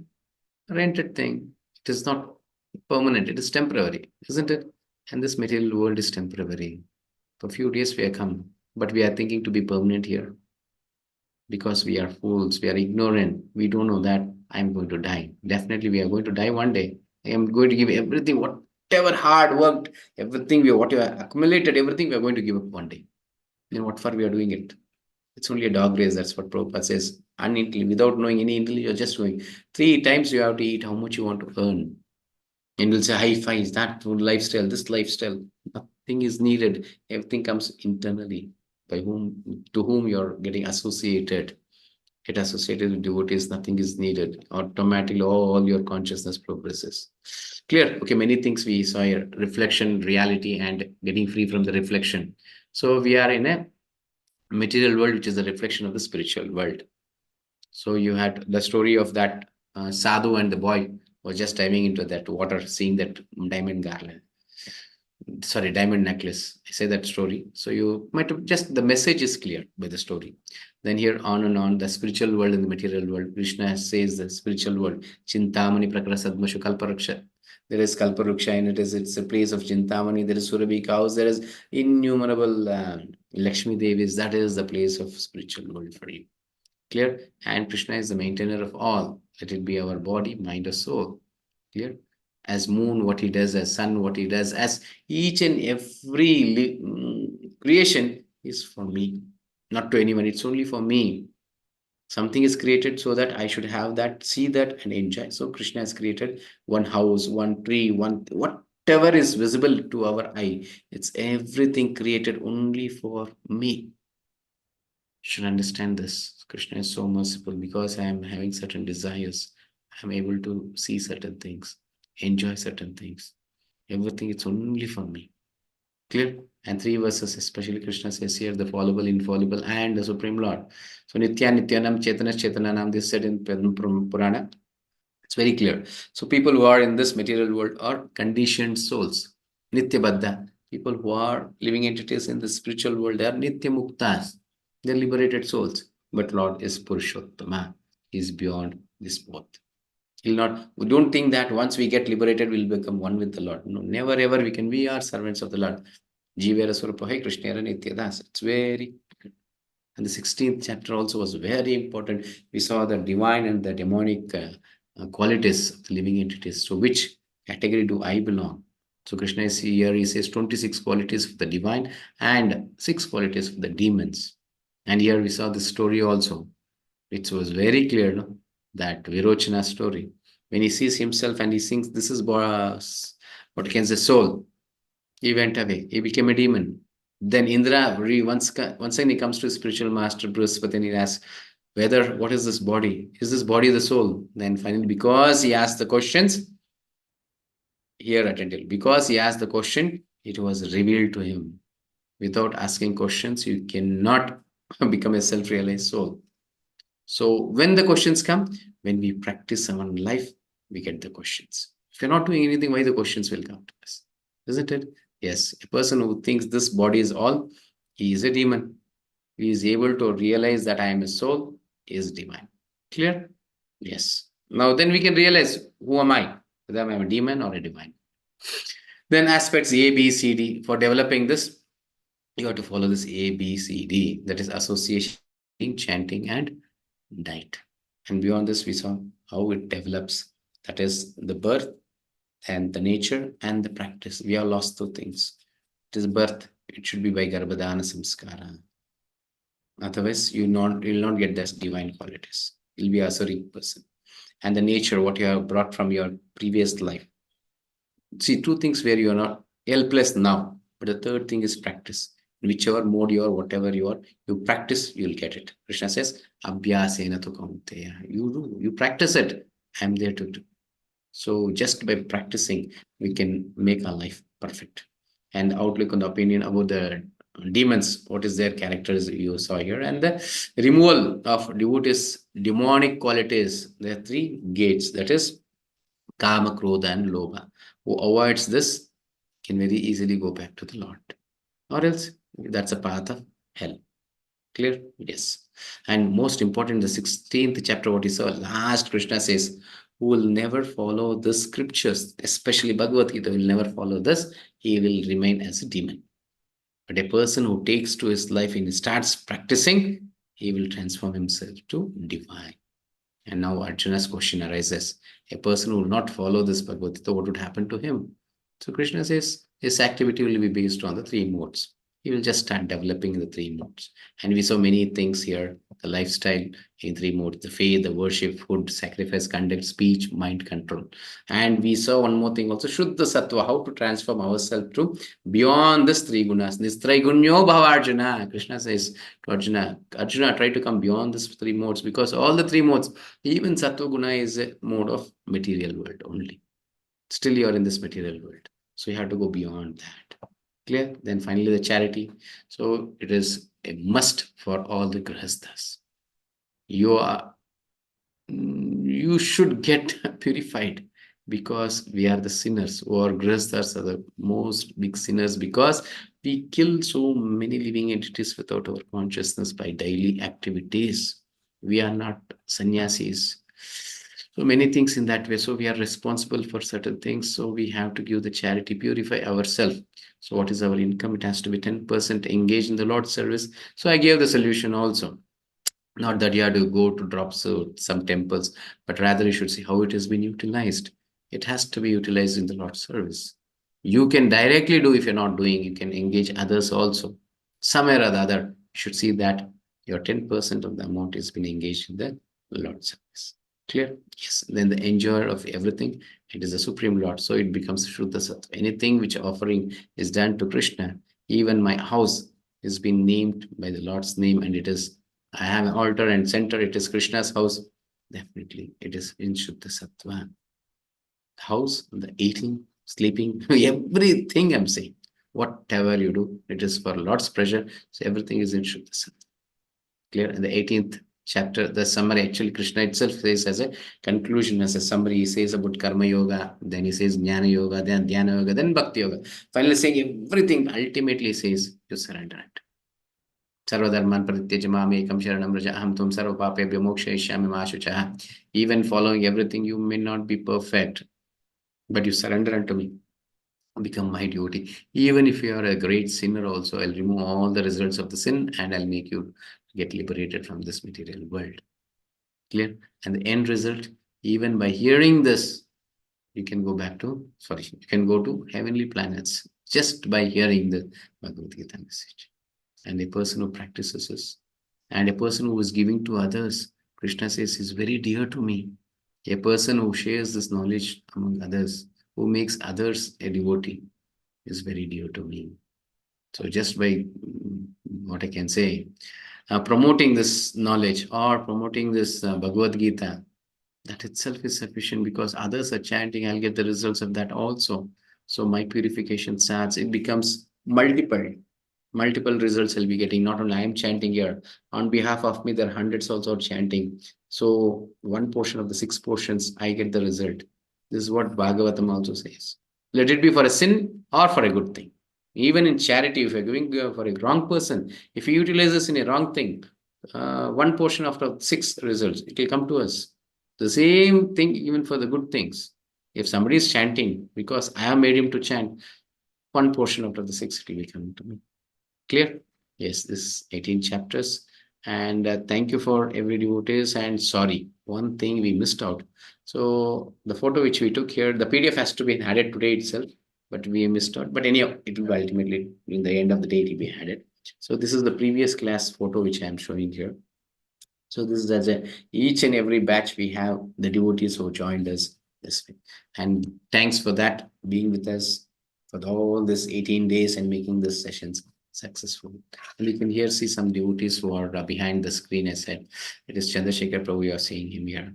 rented thing. It is not permanent. It is temporary, isn't it? And this material world is temporary. For a few days we are come, but we are thinking to be permanent here because we are fools. We are ignorant. We don't know that I am going to die. Definitely, we are going to die one day. I am going to give everything, whatever hard worked, everything we what you have accumulated, everything we are going to give up one day. Then what for we are doing it? It's only a dog race. That's what Prabhupada says. Unintelligent, without knowing any intelligence, you're just going. 3 times you have to eat how much you want to earn. And you'll say, high five, that lifestyle, this lifestyle. Nothing is needed. Everything comes internally. By whom, to whom you're getting associated. Get associated with devotees, nothing is needed. Automatically, all your consciousness progresses. Clear? Okay, many things we saw here. Reflection, reality, and getting free from the reflection. So we are in a material world, which is a reflection of the spiritual world. So you had the story of that sadhu and the boy was just diving into that water, seeing that diamond garland. Sorry, diamond necklace. I say that story. So you might have just the message is clear by the story. Then here on and on, the spiritual world and the material world. Krishna says the spiritual world. Chintamani Prakrasadmashu Kalparuksha. There is Kalparuksha and it's a place of Chintamani. There is Surabhi cows. There is innumerable Lakshmi Devis. That is the place of spiritual world for you. Clear? And Krishna is the maintainer of all. Let it be our body, mind, or soul. Clear? As moon, what he does, as sun, what he does, as each and every creation is for me, not to anyone. It's only for me. Something is created so that I should have that, see that, and enjoy. So Krishna has created one house, one tree, one whatever is visible to our eye. It's everything created only for me. Should understand this. Krishna is so merciful because I am having certain desires. I'm able to see certain things, enjoy certain things. Everything is only for me. Clear? And 3 verses, especially Krishna says here, the fallible, infallible, and the Supreme Lord. So Nitya Nityanam Chetana Chetananam, this said in Purana. It's very clear. So people who are in this material world are conditioned souls. Nitya Baddha. People who are living entities in the spiritual world, they are Nitya Muktas. They're liberated souls. But Lord is Purushottama. He is beyond this both. He'll not, we don't think that once we get liberated, we'll become one with the Lord. No, never ever we can. We are servants of the Lord. Jivera Swarupa Krishnera Nitya Das. It's very, and the 16th chapter also was very important. We saw the divine and the demonic qualities of the living entities. So which category do I belong? So Krishna is here, he says 26 qualities of the divine and 6 qualities of the demons. And here we saw the story also. It was very clear, no? That Virochana story. When he sees himself and he thinks this is what can say soul, he went away. He became a demon. Then Indra, once again, he comes to spiritual master Brihaspati and he asks, whether what is this body? Is this body the soul? Then finally, because he asked the questions, here attentively, because he asked the question, it was revealed to him. Without asking questions, you cannot become a self-realized soul. So when the questions come, when we practice our life, we get the questions. If you're not doing anything, why the questions will come to us? Isn't it? Yes, a person who thinks this body is all, he is a demon. He is able to realize that I am a soul, is divine. Clear? Yes. Now then we can realize who am I? Whether I'm a demon or a divine. Then aspects A, B, C, D. For developing this, you have to follow this A, B, C, D. That is association, chanting, and diet. And beyond this, we saw how it develops. That is the birth and the nature and the practice. We have lost two things. It is birth. It should be by Garbhadana Samskara. Otherwise, you'll not get those divine qualities. You'll be a asuri person. And the nature, what you have brought from your previous life. See, two things where you are not helpless now. But the third thing is practice. Whichever mode you are, whatever you are, you practice, you'll get it. Krishna says, Abhyasena tu kaunteya. You do, you practice it. I'm there to do. So just by practicing, we can make our life perfect. And outlook on the opinion about the demons, what is their characters you saw here, and the removal of devotees, demonic qualities. There are three gates, that is Kama, Krodha, and Lobha. Who avoids this can very easily go back to the Lord. Or else, that's a path of hell. Clear? Yes. And most important, the 16th chapter, what he saw, last Krishna says, who will never follow the scriptures, especially Bhagavad Gita, will never follow this, he will remain as a demon. But a person who takes to his life and starts practicing, he will transform himself to divine. And now Arjuna's question arises. A person who will not follow this Bhagavad Gita, what would happen to him? So Krishna says his activity will be based on the three modes. He will just start developing the three modes. And we saw many things here, the lifestyle in three modes, the faith, the worship, food, sacrifice, conduct, speech, mind control. And we saw one more thing also, Shuddha Sattva, how to transform ourselves to beyond this three gunas. This Trigunyo Bhava Arjuna. Krishna says to Arjuna, Arjuna, try to come beyond these three modes, because all the three modes, even Sattva Guna is a mode of material world only. Still you are in this material world. So you have to go beyond that. Clear? Then finally the charity. So it is a must for all the grihasthas. You should get purified, because we are the sinners, or grihasthas are the most big sinners, because we kill so many living entities without our consciousness by daily activities. We are not sannyasis. So many things in that way. So we are responsible for certain things. So we have to give the charity, purify ourselves. So what is our income? It has to be 10% engaged in the Lord's service. So I gave the solution also. Not that you have to go to drop some temples, but rather you should see how it has been utilized. It has to be utilized in the Lord's service. You can directly do, if you're not doing, you can engage others also. Somewhere or the other, you should see that your 10% of the amount has been engaged in the Lord's service. Clear? Yes. Then the enjoyer of everything, it is the Supreme Lord. So it becomes Shuddha Sattva. Anything which offering is done to Krishna, even my house is been named by the Lord's name, and it is, I have an altar and center, it is Krishna's house. Definitely, it is in Shuddha Sattva. House, the eating, sleeping, everything I'm saying. Whatever you do, it is for Lord's pleasure. So everything is in Shuddha Sattva. Clear? In the 18th chapter, the summary, actually Krishna itself says as a conclusion, as a summary, he says about Karma Yoga, then he says Jnana Yoga, then Dhyana Yoga, then Bhakti Yoga. Finally saying everything, ultimately says you surrender it. Sarvadharman parityajya mamekam sharanam vraja aham tvam sarva papebhyo mokshayishyami ma shuchah. Even following everything, you may not be perfect, but you surrender unto me. Become my devotee. Even if you are a great sinner also, I'll remove all the results of the sin and I'll make you get liberated from this material world. Clear? And the end result, even by hearing this, you can go back to, you can go to heavenly planets just by hearing the Bhagavad Gita message. And a person who practices this, and a person who is giving to others, Krishna says, is very dear to me. A person who shares this knowledge among others, who makes others a devotee, is very dear to me. So just by what I can say, promoting this knowledge or promoting this Bhagavad Gita, that itself is sufficient because others are chanting, I'll get the results of that also. So my purification starts, it becomes multiple results I'll be getting. Not only I am chanting here, on behalf of me, there are hundreds also chanting. So one portion of the six portions, I get the result. This is what Bhagavatam also says. Let it be for a sin or for a good thing. Even in charity, if you're giving for a wrong person, if he utilizes in a wrong thing, one portion after six results, it will come to us. The same thing even for the good things. If somebody is chanting because I have made him to chant, one portion out of the six it will be coming to me. Clear? Yes, this 18 chapters. And thank you for every devotees. And sorry, one thing we missed out. So the photo which we took here, the PDF has to be added today itself, but we missed out. But anyhow, it will be ultimately in the end of the day it will be added. So this is the previous class photo which I am showing here. So this is as a each and every batch we have the devotees who joined us this week. And thanks for that being with us for all this 18 days and making this sessions successful. And you can here see some devotees who are behind the screen. I said it is Chandrasekhar Prabhu. You are seeing him here.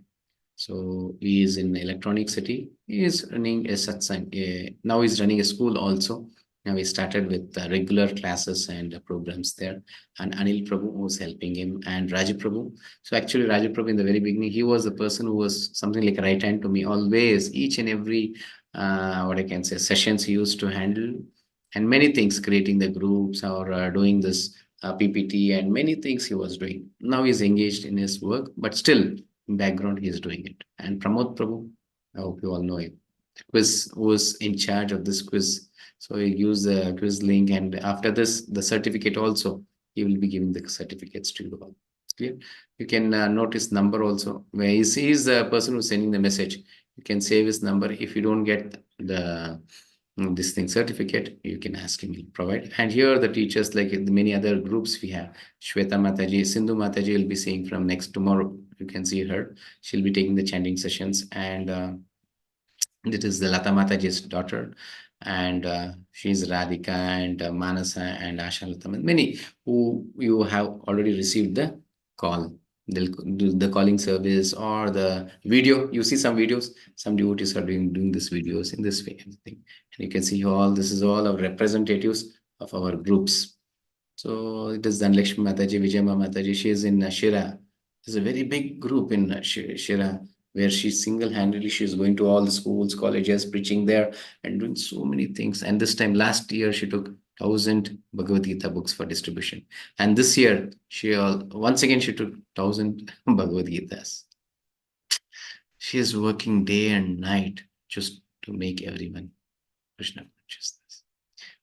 So he is in Electronic City. He is running a satsang. Now he's running a school also. Now he started with regular classes and programs there. And Anil Prabhu was helping him and Raju Prabhu. So actually Raju Prabhu in the very beginning, he was the person who was something like a right hand to me always, each and every, what I can say, sessions he used to handle and many things, creating the groups or doing this PPT and many things he was doing. Now he's engaged in his work, but still in background he is doing it. And Pramod Prabhu, I hope you all know him. Quiz was in charge of this quiz. So he used the quiz link, and after this, the certificate also, he will be giving the certificates to you all. Clear? You can notice number also. Where he is the person who's sending the message. You can save his number. If you don't get the this thing certificate, you can ask him, he'll provide. And here are the teachers, like the many other groups we have. Shweta Mataji, Sindhu Mataji will be seeing from next tomorrow. You can see her. She'll be taking the chanting sessions, and it is the Lata Mataji's daughter, and she's Radhika and Manasa and Asha Latam, and many who you have already received the call. They'll do the calling service or the video. You see some videos, some devotees are doing these videos in this way. Everything. And you can see all this is all our representatives of our groups. So it is Dhanlakshmi Mataji, Vijayama Mataji. She is in Shira. There's a very big group in Shira where she single-handedly she is going to all the schools, colleges, preaching there and doing so many things. And this time, last year, she took 1,000 Bhagavad Gita books for distribution. And this year, once again she took 1,000 Bhagavad Gitas. She is working day and night just to make everyone Krishna consciousness.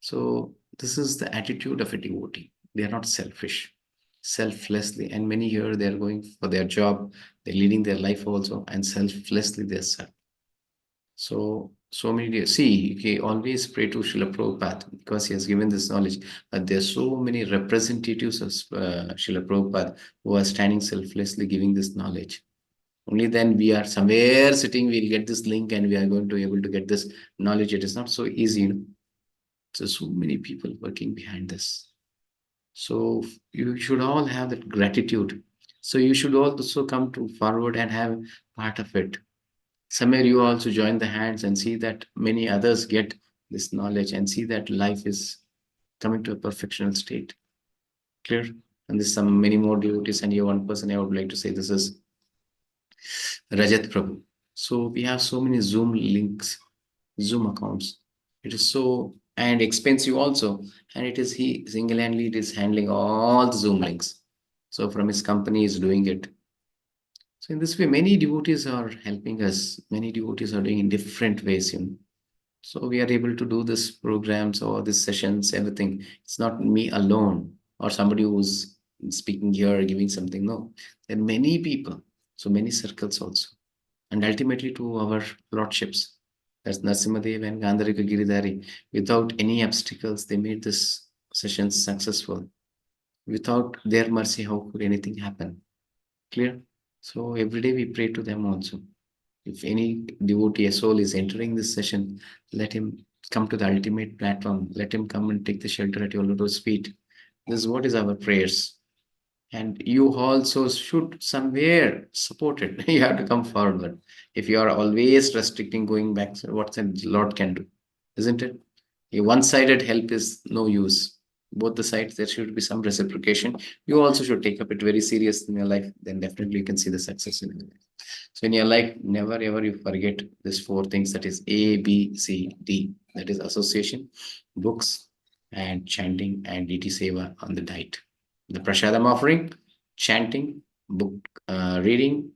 So this is the attitude of a devotee. They are not selfish, selflessly. And many here they are going for their job, they're leading their life also, and selflessly they serve. So many see, he always pray to Srila Prabhupada because he has given this knowledge. But there are so many representatives of Srila Prabhupada who are standing selflessly giving this knowledge. Only then we are somewhere sitting, we'll get this link and we are going to be able to get this knowledge. It is not so easy, so many people working behind this. So you should all have that gratitude. So you should also come to forward and have part of it. Somewhere you also join the hands and see that many others get this knowledge and see that life is coming to a perfectional state. Clear? And there's some many more devotees, and here one person I would like to say this is Rajat Prabhu. So we have so many Zoom links, Zoom accounts. It is so and expensive also. And it is he single-handedly it is handling all the Zoom links. So from his company is doing it. So in this way, many devotees are helping us. Many devotees are doing in different ways. So we are able to do this programs or these sessions, everything. It's not me alone or somebody who's speaking here, giving something. No, there are many people. So many circles also. And ultimately to our lordships. That's Narasimhadev and Gandharika Giridhari. Without any obstacles, they made this session successful. Without their mercy, how could anything happen? Clear? So every day we pray to them also. If any devotee, a soul is entering this session, let him come to the ultimate platform. Let him come and take the shelter at your lotus feet. This is what is our prayers. And you also should somewhere support it. You have to come forward. If you are always restricting, going back, so what the Lord can do, isn't it? A one-sided help is no use. Both the sides, there should be some reciprocation. You also should take up it very serious in your life. Then definitely you can see the success in your life. So in your life, never ever you forget these four things. That is A, B, C, D. That is association, books, and chanting and DT seva on the diet. The prasadam offering, chanting, book reading,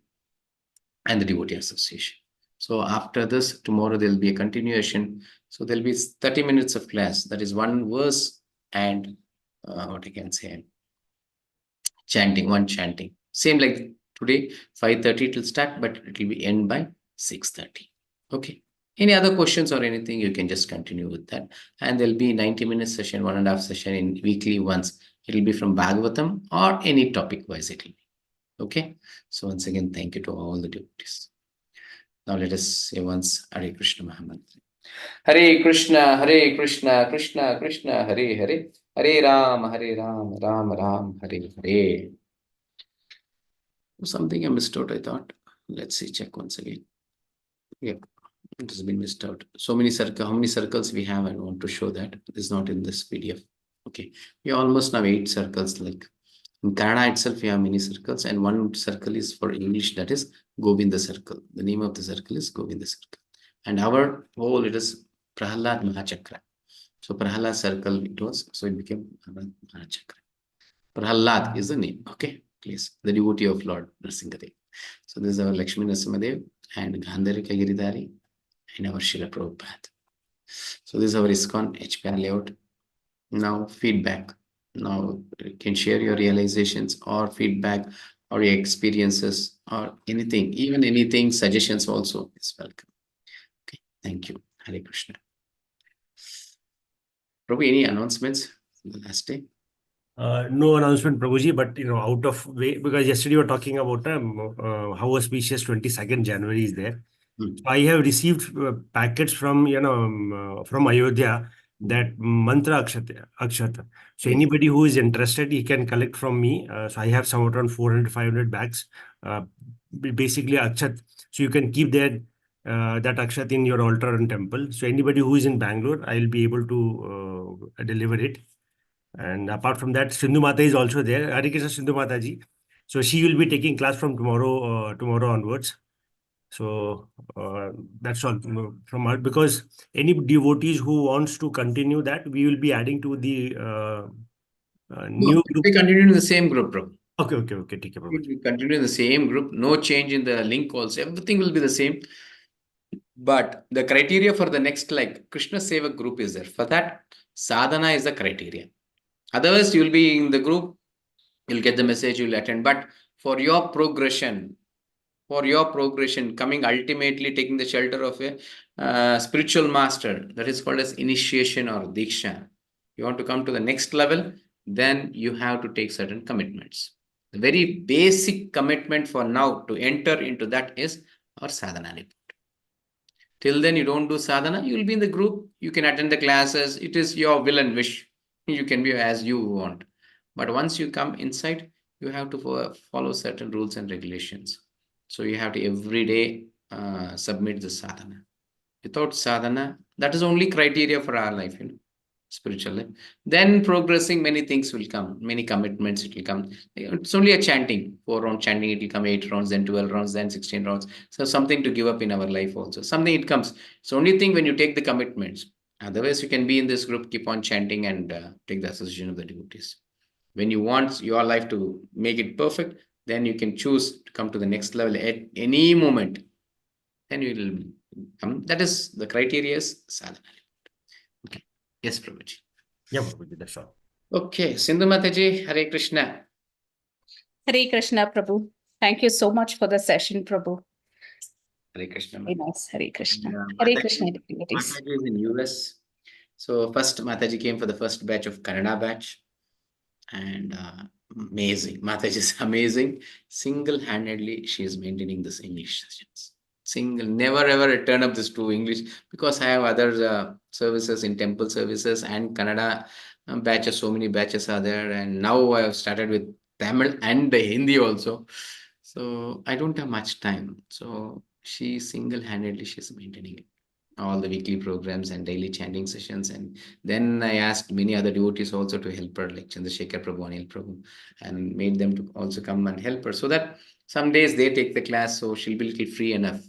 and the devotee association. So after this, tomorrow there'll be a continuation. So there'll be 30 minutes of class. That is one verse and what I can say, chanting, one chanting. Same like today, 5:30 it will start, but it will be end by 6:30. Okay. Any other questions or anything, you can just continue with that. And there'll be 90-minute session, 1.5 session in weekly once. It'll be from Bhagavatam or any topic wise it will be. Okay. So once again, thank you to all the devotees. Now let us say once Hare Krishna Mahamantra. Hare Krishna, Hare Krishna, Krishna Krishna, Hare Hare, Hare Ram, Ram Ram, Hare Hare. Something I missed out, I thought. Let's see, check once again. Yeah, it has been missed out. So many circles, how many circles we have, I want to show that. It is not in this PDF. Okay, we almost have 8 circles. Like in Kannada itself, we have many circles, and one circle is for English, that is Govinda circle. The name of the circle is Govinda circle. And our whole, it is Prahalad Mahachakra. So Prahalad circle it was, so it became Mahachakra. Prahalad is the name. Okay, please. The devotee of Lord Nrsimhadev. So this is our Lakshmi Nrsimhadev and Gandharika Giridhari and our Srila Prabhupada. So this is our ISKCON HPR layout. Now feedback. Now you can share your realizations or feedback or your experiences or anything, even anything, suggestions also is welcome. Okay, thank you. Hare Krishna. Prabhu, any announcements the last day? No announcement, Prabhuji, but out of way, because yesterday you were talking about how auspicious 22nd January is there. So I have received packets from from Ayodhya, that mantra akshata. So anybody who is interested, he can collect from me. So I have some around 400-500 bags, basically akshat. So you can keep that akshat in your altar and temple. So anybody who is in Bangalore, I will be able to deliver it. And apart from that, Sindhu Mata is also there. Hare Krishna Sindhu Mata ji. So she will be taking class from tomorrow onwards. So that's all from her, because any devotees who wants to continue that, we will be adding to the new group. We continue in the same group, bro. Okay. Take care, We continue in the same group. No change in the link also. Everything will be the same. But the criteria for the next, like Krishna Seva group is there. For that, sadhana is the criteria. Otherwise, you'll be in the group, you'll get the message, you'll attend. But for your progression, coming ultimately taking the shelter of a spiritual master, that is called as initiation or diksha. You want to come to the next level, then you have to take certain commitments. The very basic commitment for now to enter into that is our sadhana report. Till then, you don't do sadhana, you will be in the group, you can attend the classes, it is your will and wish. You can be as you want. But once you come inside, you have to follow certain rules and regulations. So you have to every day submit the sadhana. Without sadhana, that is only criteria for our life, spiritual life. Then progressing, many things will come, many commitments it will come. It's only a chanting, 4 round chanting, it will come 8 rounds, then 12 rounds, then 16 rounds. So something to give up in our life also. Something it comes. It's only thing when you take the commitments. Otherwise, you can be in this group, keep on chanting and take the association of the devotees. When you want your life to make it perfect, then you can choose to come to the next level at any moment. Then you will come. That is the criteria is sadhana. Okay. Yes, Prabhuji. Yeah, Prabhuji, that's all. Okay, Sindhu Mataji, Hare Krishna. Hare Krishna, Prabhu. Thank you so much for the session, Prabhu. Hare Krishna. Very nice. Hare Krishna. And, Hare Krishna, devotees. Mataji is in US. So first Mataji came for the first batch of Kannada batch. And amazing. Mataji is amazing. Single-handedly, she is maintaining this English sessions. Single, never ever turn up this to English, because I have other services in temple services and Kannada batches. So many batches are there, and now I have started with Tamil and the Hindi also. So I don't have much time. So she single-handedly she's maintaining it, all the weekly programs and daily chanting sessions. And then I asked many other devotees also to help her, like Chandrasekhar Prabhu, Anil Prabhu, and made them to also come and help her, so that some days they take the class, so she'll be little free enough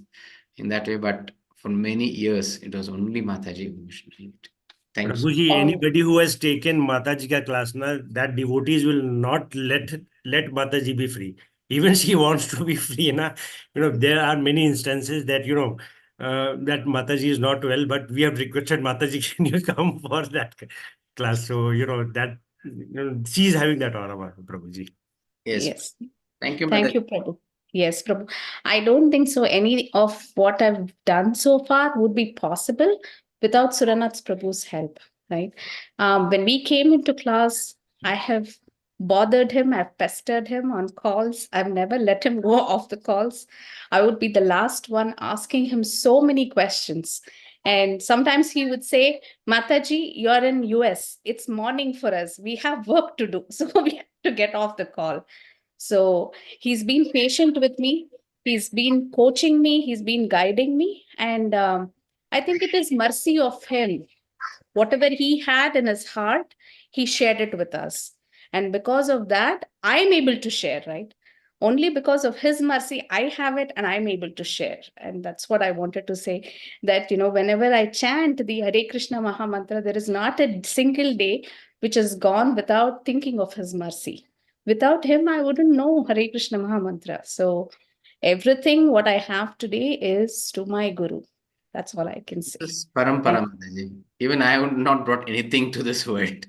in that way. But for many years, it was only Mataji who was doing it. Thank you. Prabhuji, Oh, anybody who has taken Mataji ka class, na, that devotees will not let Mataji be free. Even she wants to be free, na. There are many instances that that Mataji is not well, but we have requested Mataji, can you come for that class? So that she is having that aura, Prabhuji. Yes. yes. Thank you, Thank Mataji. you, Prabhu. Yes, Prabhu. I don't think so. Any of what I've done so far would be possible without Suranath Prabhu's help, right? When we came into class, I have bothered him, I've pestered him on calls. I've never let him go off the calls. I would be the last one asking him so many questions. And sometimes he would say, Mataji, you're in US. It's morning for us. We have work to do. So we have to get off the call. So he's been patient with me. He's been coaching me. He's been guiding me. And I think it is mercy of him. Whatever he had in his heart, he shared it with us. And because of that, I'm able to share, right? Only because of his mercy, I have it and I'm able to share. And that's what I wanted to say, that, whenever I chant the Hare Krishna Maha Mantra, there is not a single day which has gone without thinking of his mercy. Without him, I wouldn't know Hare Krishna Maha Mantra. So everything what I have today is to my Guru. That's all I can say. This is parampara, Mataji. Even I would not brought anything to this world.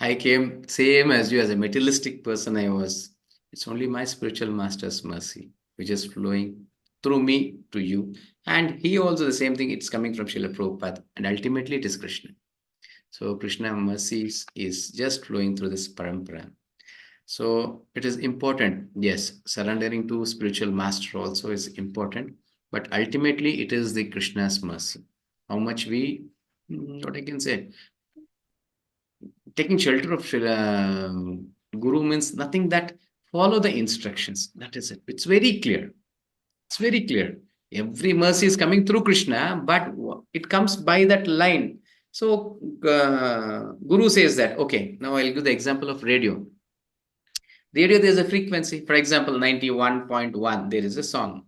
I came same as you, as a materialistic person I was. It's only my spiritual master's mercy, which is flowing through me to you. And he also the same thing, it's coming from Srila Prabhupada. And ultimately it is Krishna. So Krishna mercy is just flowing through this parampara. So it is important. Yes, surrendering to spiritual master also is important. But ultimately it is the Krishna's mercy. How much we, what I can say, taking shelter of Guru means nothing that follow the instructions. That is it. It's very clear. It's very clear. Every mercy is coming through Krishna, but it comes by that line. So Guru says that, okay, now I'll give the example of radio. Radio, there's a frequency. For example, 91.1, there is a song.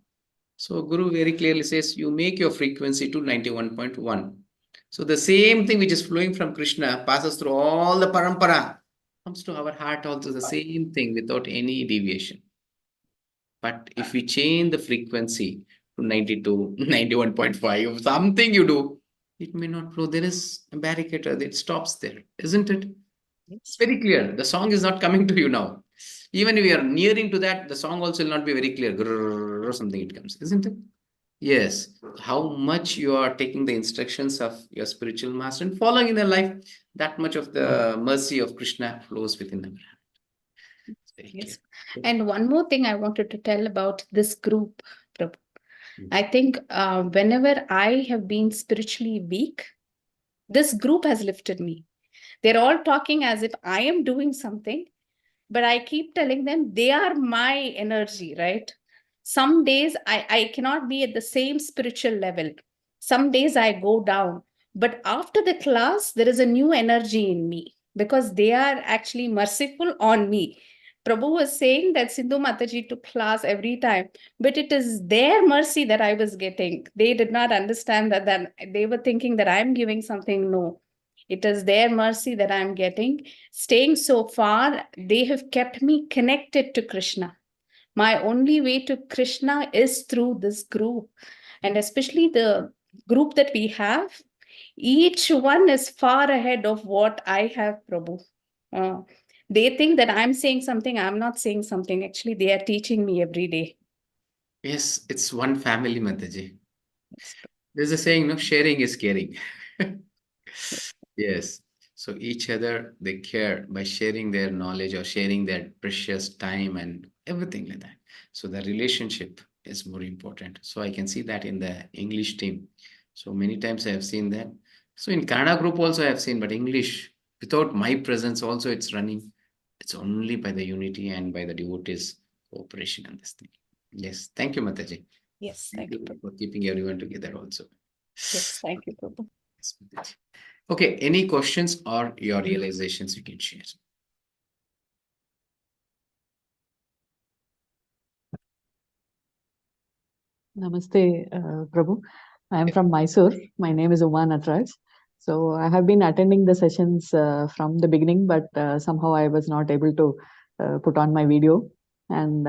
So Guru very clearly says, you make your frequency to 91.1. So the same thing which is flowing from Krishna passes through all the parampara, comes to our heart also, the same thing without any deviation. But if we change the frequency to 92, 91.5, something you do, it may not flow. There is a barricade, it stops there, isn't it? It's very clear. The song is not coming to you now. Even if you are nearing to that, the song also will not be very clear. Grrr, or something it comes, isn't it? Yes. How much you are taking the instructions of your spiritual master and following in their life, that much of the mercy of Krishna flows within our heart. It's very Yes. clear. And one more thing I wanted to tell about this group, Prabhu. I think whenever I have been spiritually weak, this group has lifted me. They're all talking as if I am doing something, but I keep telling them they are my energy, right? Some days I cannot be at the same spiritual level. Some days I go down, but after the class, there is a new energy in me because they are actually merciful on me. Prabhu was saying that Sindhu Mataji took class every time, but it is their mercy that I was getting. They did not understand that they were thinking that I'm giving something. No, it is their mercy that I'm getting. Staying so far, they have kept me connected to Krishna. My only way to Krishna is through this group. And especially the group that we have, each one is far ahead of what I have, Prabhu. Uh, they think that I'm saying something, I'm not saying something. Actually, they are teaching me every day. Yes, it's one family, Mataji. There's a saying, no, sharing is caring. Yes. So each other, they care by sharing their knowledge or sharing their precious time and everything like that. So the relationship is more important. So I can see that in the English team. So many times I have seen that. So in Kannada group also I have seen, but English, without my presence also it's running. It's only by the unity and by the devotees cooperation on this thing. Yes. Thank you, Mataji. Yes, Thank thank you, you Prabhu. for keeping everyone together also. Yes, thank you, Prabhu. Yes, Mataji. Okay, any questions or your realizations you can share? Namaste, Prabhu. I am from Mysore. My name is Uma Natraj. So I have been attending the sessions from the beginning, but somehow I was not able to put on my video. And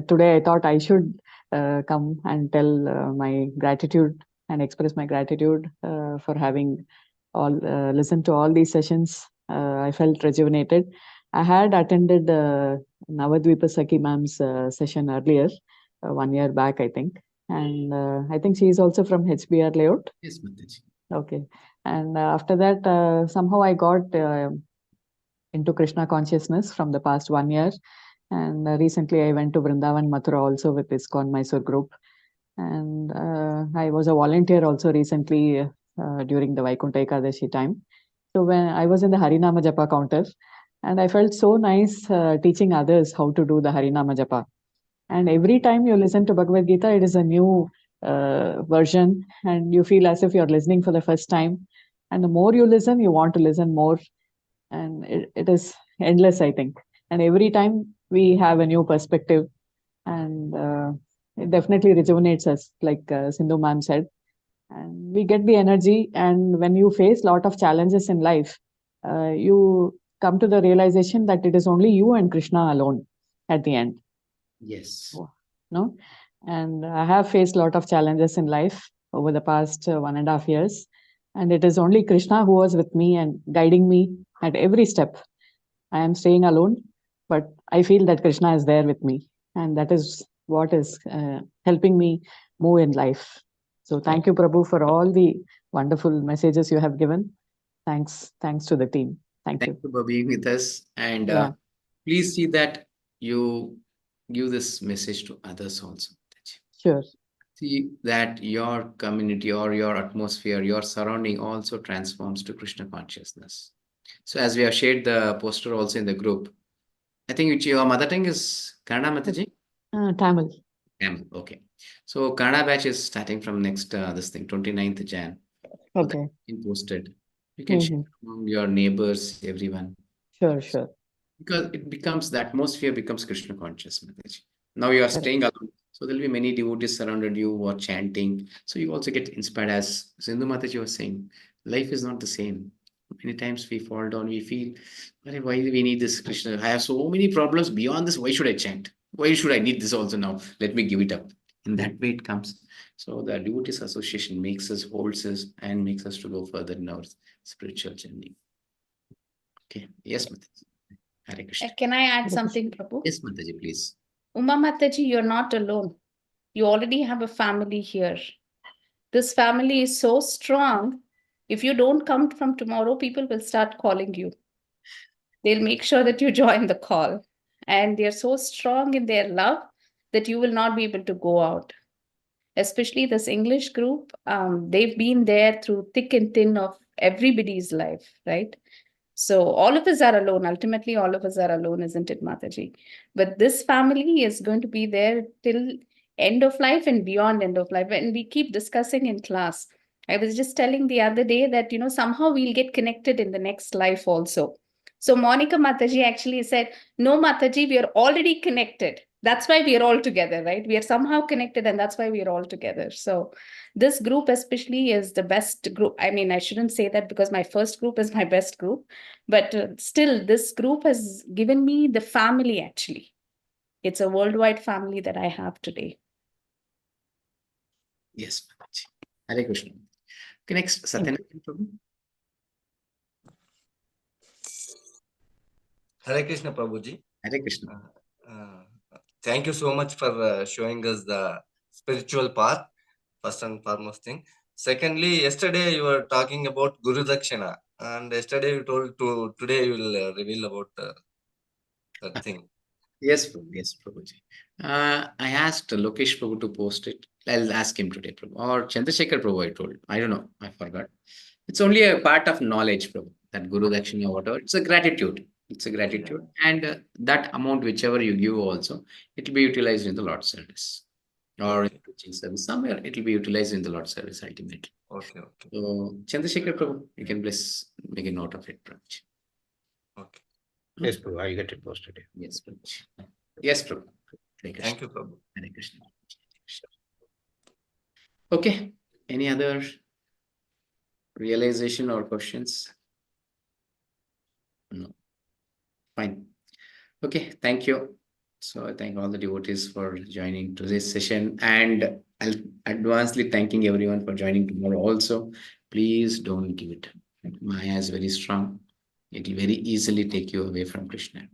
today I thought I should come and tell my gratitude and express my gratitude for having all listened to all these sessions. I felt rejuvenated. I had attended Navadvipa Saki ma'am's session earlier, 1 year back, I think. And I think she is also from HBR layout. Yes, Mataji. Okay. And after that, somehow I got into Krishna consciousness from the past 1 year. And recently I went to Vrindavan Mathura also with ISKCON Mysore group. And I was a volunteer also recently during the Vaikuntha Ekadashi time. So when I was in the Harinama Japa counter, and I felt so nice teaching others how to do the Harinama Japa. And every time you listen to Bhagavad Gita, it is a new version, and you feel as if you're listening for the first time. And the more you listen, you want to listen more. And it is endless, I think. And every time we have a new perspective, and it definitely rejuvenates us, like Sindhu ma'am said. And we get the energy. And when you face a lot of challenges in life, you come to the realization that it is only you and Krishna alone at the end. Yes. No, and I have faced a lot of challenges in life over the past 1.5 years, and it is only Krishna who was with me and guiding me at every step. I am staying alone, but I feel that Krishna is there with me, and that is what is helping me move in life. So thank you, Prabhu, for all the wonderful messages you have given. Thanks to the team. Thank you. Thank you for being with us. And Yeah. please see that you give this message to others also. Sure. See that your community or your atmosphere, your surrounding also transforms to Krishna consciousness. So as we have shared the poster also in the group, I think which your mother tongue is Kannada, Mataji? Tamil. Tamil, okay. So Kannada batch is starting from next this thing, 29th Jan. So that Okay. is posted. You can share among your neighbors, everyone. Sure. Because it becomes, the atmosphere becomes Krishna conscious, Mataji. Now you are staying alone. So there'll be many devotees surrounded you who are chanting. So you also get inspired, as Sindhu Mataji was saying. Life is not the same. Many times we fall down, we feel, "Arey, why do we need this Krishna? I have so many problems beyond this. Why should I chant? Why should I need this also now? Let me give it up." In that way it comes. So the devotees association makes us, holds us, and makes us to go further in our spiritual journey. Okay. Yes, Mataji. Hare Krishna. Can I add something, Prabhu? Yes, Mataji, please. Uma Mataji, you're not alone. You already have a family here. This family is so strong. If you don't come from tomorrow, people will start calling you. They'll make sure that you join the call. And they're so strong in their love that you will not be able to go out. Especially this English group, they've been there through thick and thin of everybody's life, right? So all of us are alone. Ultimately, all of us are alone, isn't it, Mataji? But this family is going to be there till end of life and beyond end of life. And we keep discussing in class. I was just telling the other day that, somehow we'll get connected in the next life also. So Monica Mataji actually said, no, Mataji, we are already connected. That's why we are all together, right? We are somehow connected, and that's why we are all together. So this group especially is the best group. I mean, I shouldn't say that because my first group is my best group, but still this group has given me the family. Actually, it's a worldwide family that I have today. Yes, Mataji. Hare Krishna. Okay, next, Satyanarayana Prabhu. Hare Krishna Prabhuji. Hare Krishna. Thank you so much for showing us the spiritual path, first and foremost thing. Secondly, yesterday you were talking about Guru Dakshina, and yesterday you told today you will reveal about that thing. Yes, Prabhu. Yes, Prabhuji. I asked Lokesh Prabhu to post it. I'll ask him today, Prabhu. Or Chandrasekhar Prabhu, I told. I don't know. I forgot. It's only a part of knowledge, Prabhu. That Guru Dakshina, whatever. It's a gratitude. It's a gratitude. And that amount, whichever you give also, it will be utilized in the Lord's service. Or in preaching service. Somewhere it will be utilized in the Lord's service ultimately. Okay, okay, So, Chandrasekhar Prabhu, you can please make a note of it, Prabhu. okay. Yes, Prabhu. I'll get it posted. Yes, Prabhu. Yes, Prabhu. Hare Krishna. Thank you, Prabhu. Hare Krishna. Hare Krishna. Okay. Any other realization or questions? No. Fine. Okay. Thank you. So I thank all the devotees for joining today's session, and I'll advancedly thanking everyone for joining tomorrow also. Please don't give it. Maya is very strong. It will very easily take you away from Krishna.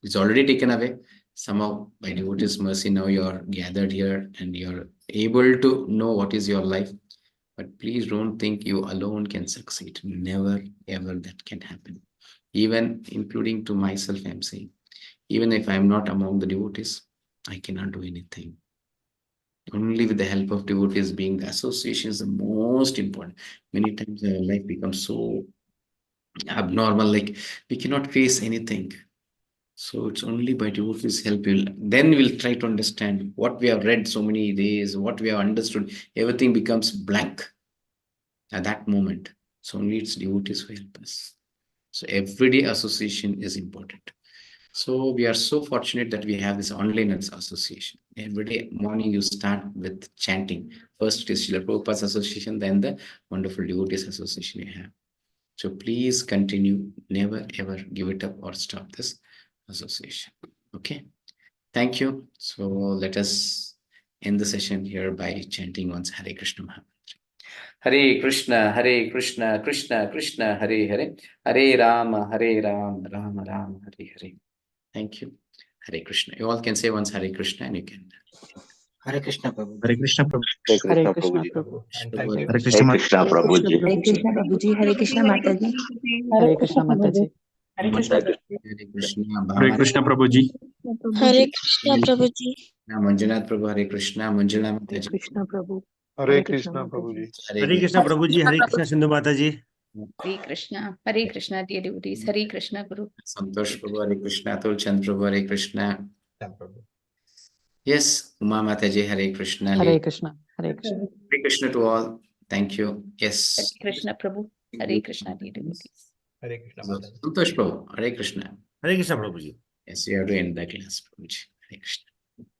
It's already taken away. Somehow, by devotees' mercy, now you're gathered here and you're able to know what is your life. But please don't think you alone can succeed. Never, ever that can happen. Even including to myself, I'm saying, even if I'm not among the devotees, I cannot do anything. Only with the help of devotees, being the association is the most important. Many times our life becomes so abnormal, like we cannot face anything. So it's only by devotees' help then we'll try to understand what we have read so many days, what we have understood. Everything becomes blank at that moment. So only it's devotees who help us. So everyday association is important. So we are so fortunate that we have this online association. Every day morning you start with chanting. First it is Srila Prabhupada's association, then the wonderful devotees association you have. So please continue, never ever give it up or stop this association. Okay. Thank you. So let us end the session here by chanting once Hare Krishna Mahamantra. Hare Krishna, Krishna Krishna, Hare Hare, Hare Rama, Rama Rama, Hare Hare. Thank you. Hare Krishna. You all can say once Hare Krishna and you can. Hare Krishna Prabhu. Hare Krishna Prabhu. Hare Krishna Prabhu. And thank you. Hare Krishna Prabhuji. Hare Krishna Prabhuji, Hare Krishna Mataji. Hare Krishna Mataji. Hare Krishna. Hare Krishna. Hare Krishna Prabhuji. Hare Krishna Prabhuji. Manjunath Prabhu, Hare Krishna. Manjula Hare Mataji. Krishna Prabhu. Hare Krishna Prabhuji. Hare Krishna Prabhuji. Hare Krishna Sindhu Mataji. Hare Krishna, dear devotees. Hare Krishna, Guru. Santosh Prabhu, Hare Krishna. Tulchand Prabhu, Hare Krishna. Yes, Uma Mataji, Hare Krishna. Hare Krishna. Hare Krishna. Hare Krishna to all. Thank you. Yes. Hare Krishna, Prabhu. Hare Krishna, dear devotees. Hare Krishna Mataji. Santosh Prabhu, Hare Krishna. Hare Krishna Prabhuji. Yes, you have to end the class, Prabhuji. Hare Krishna.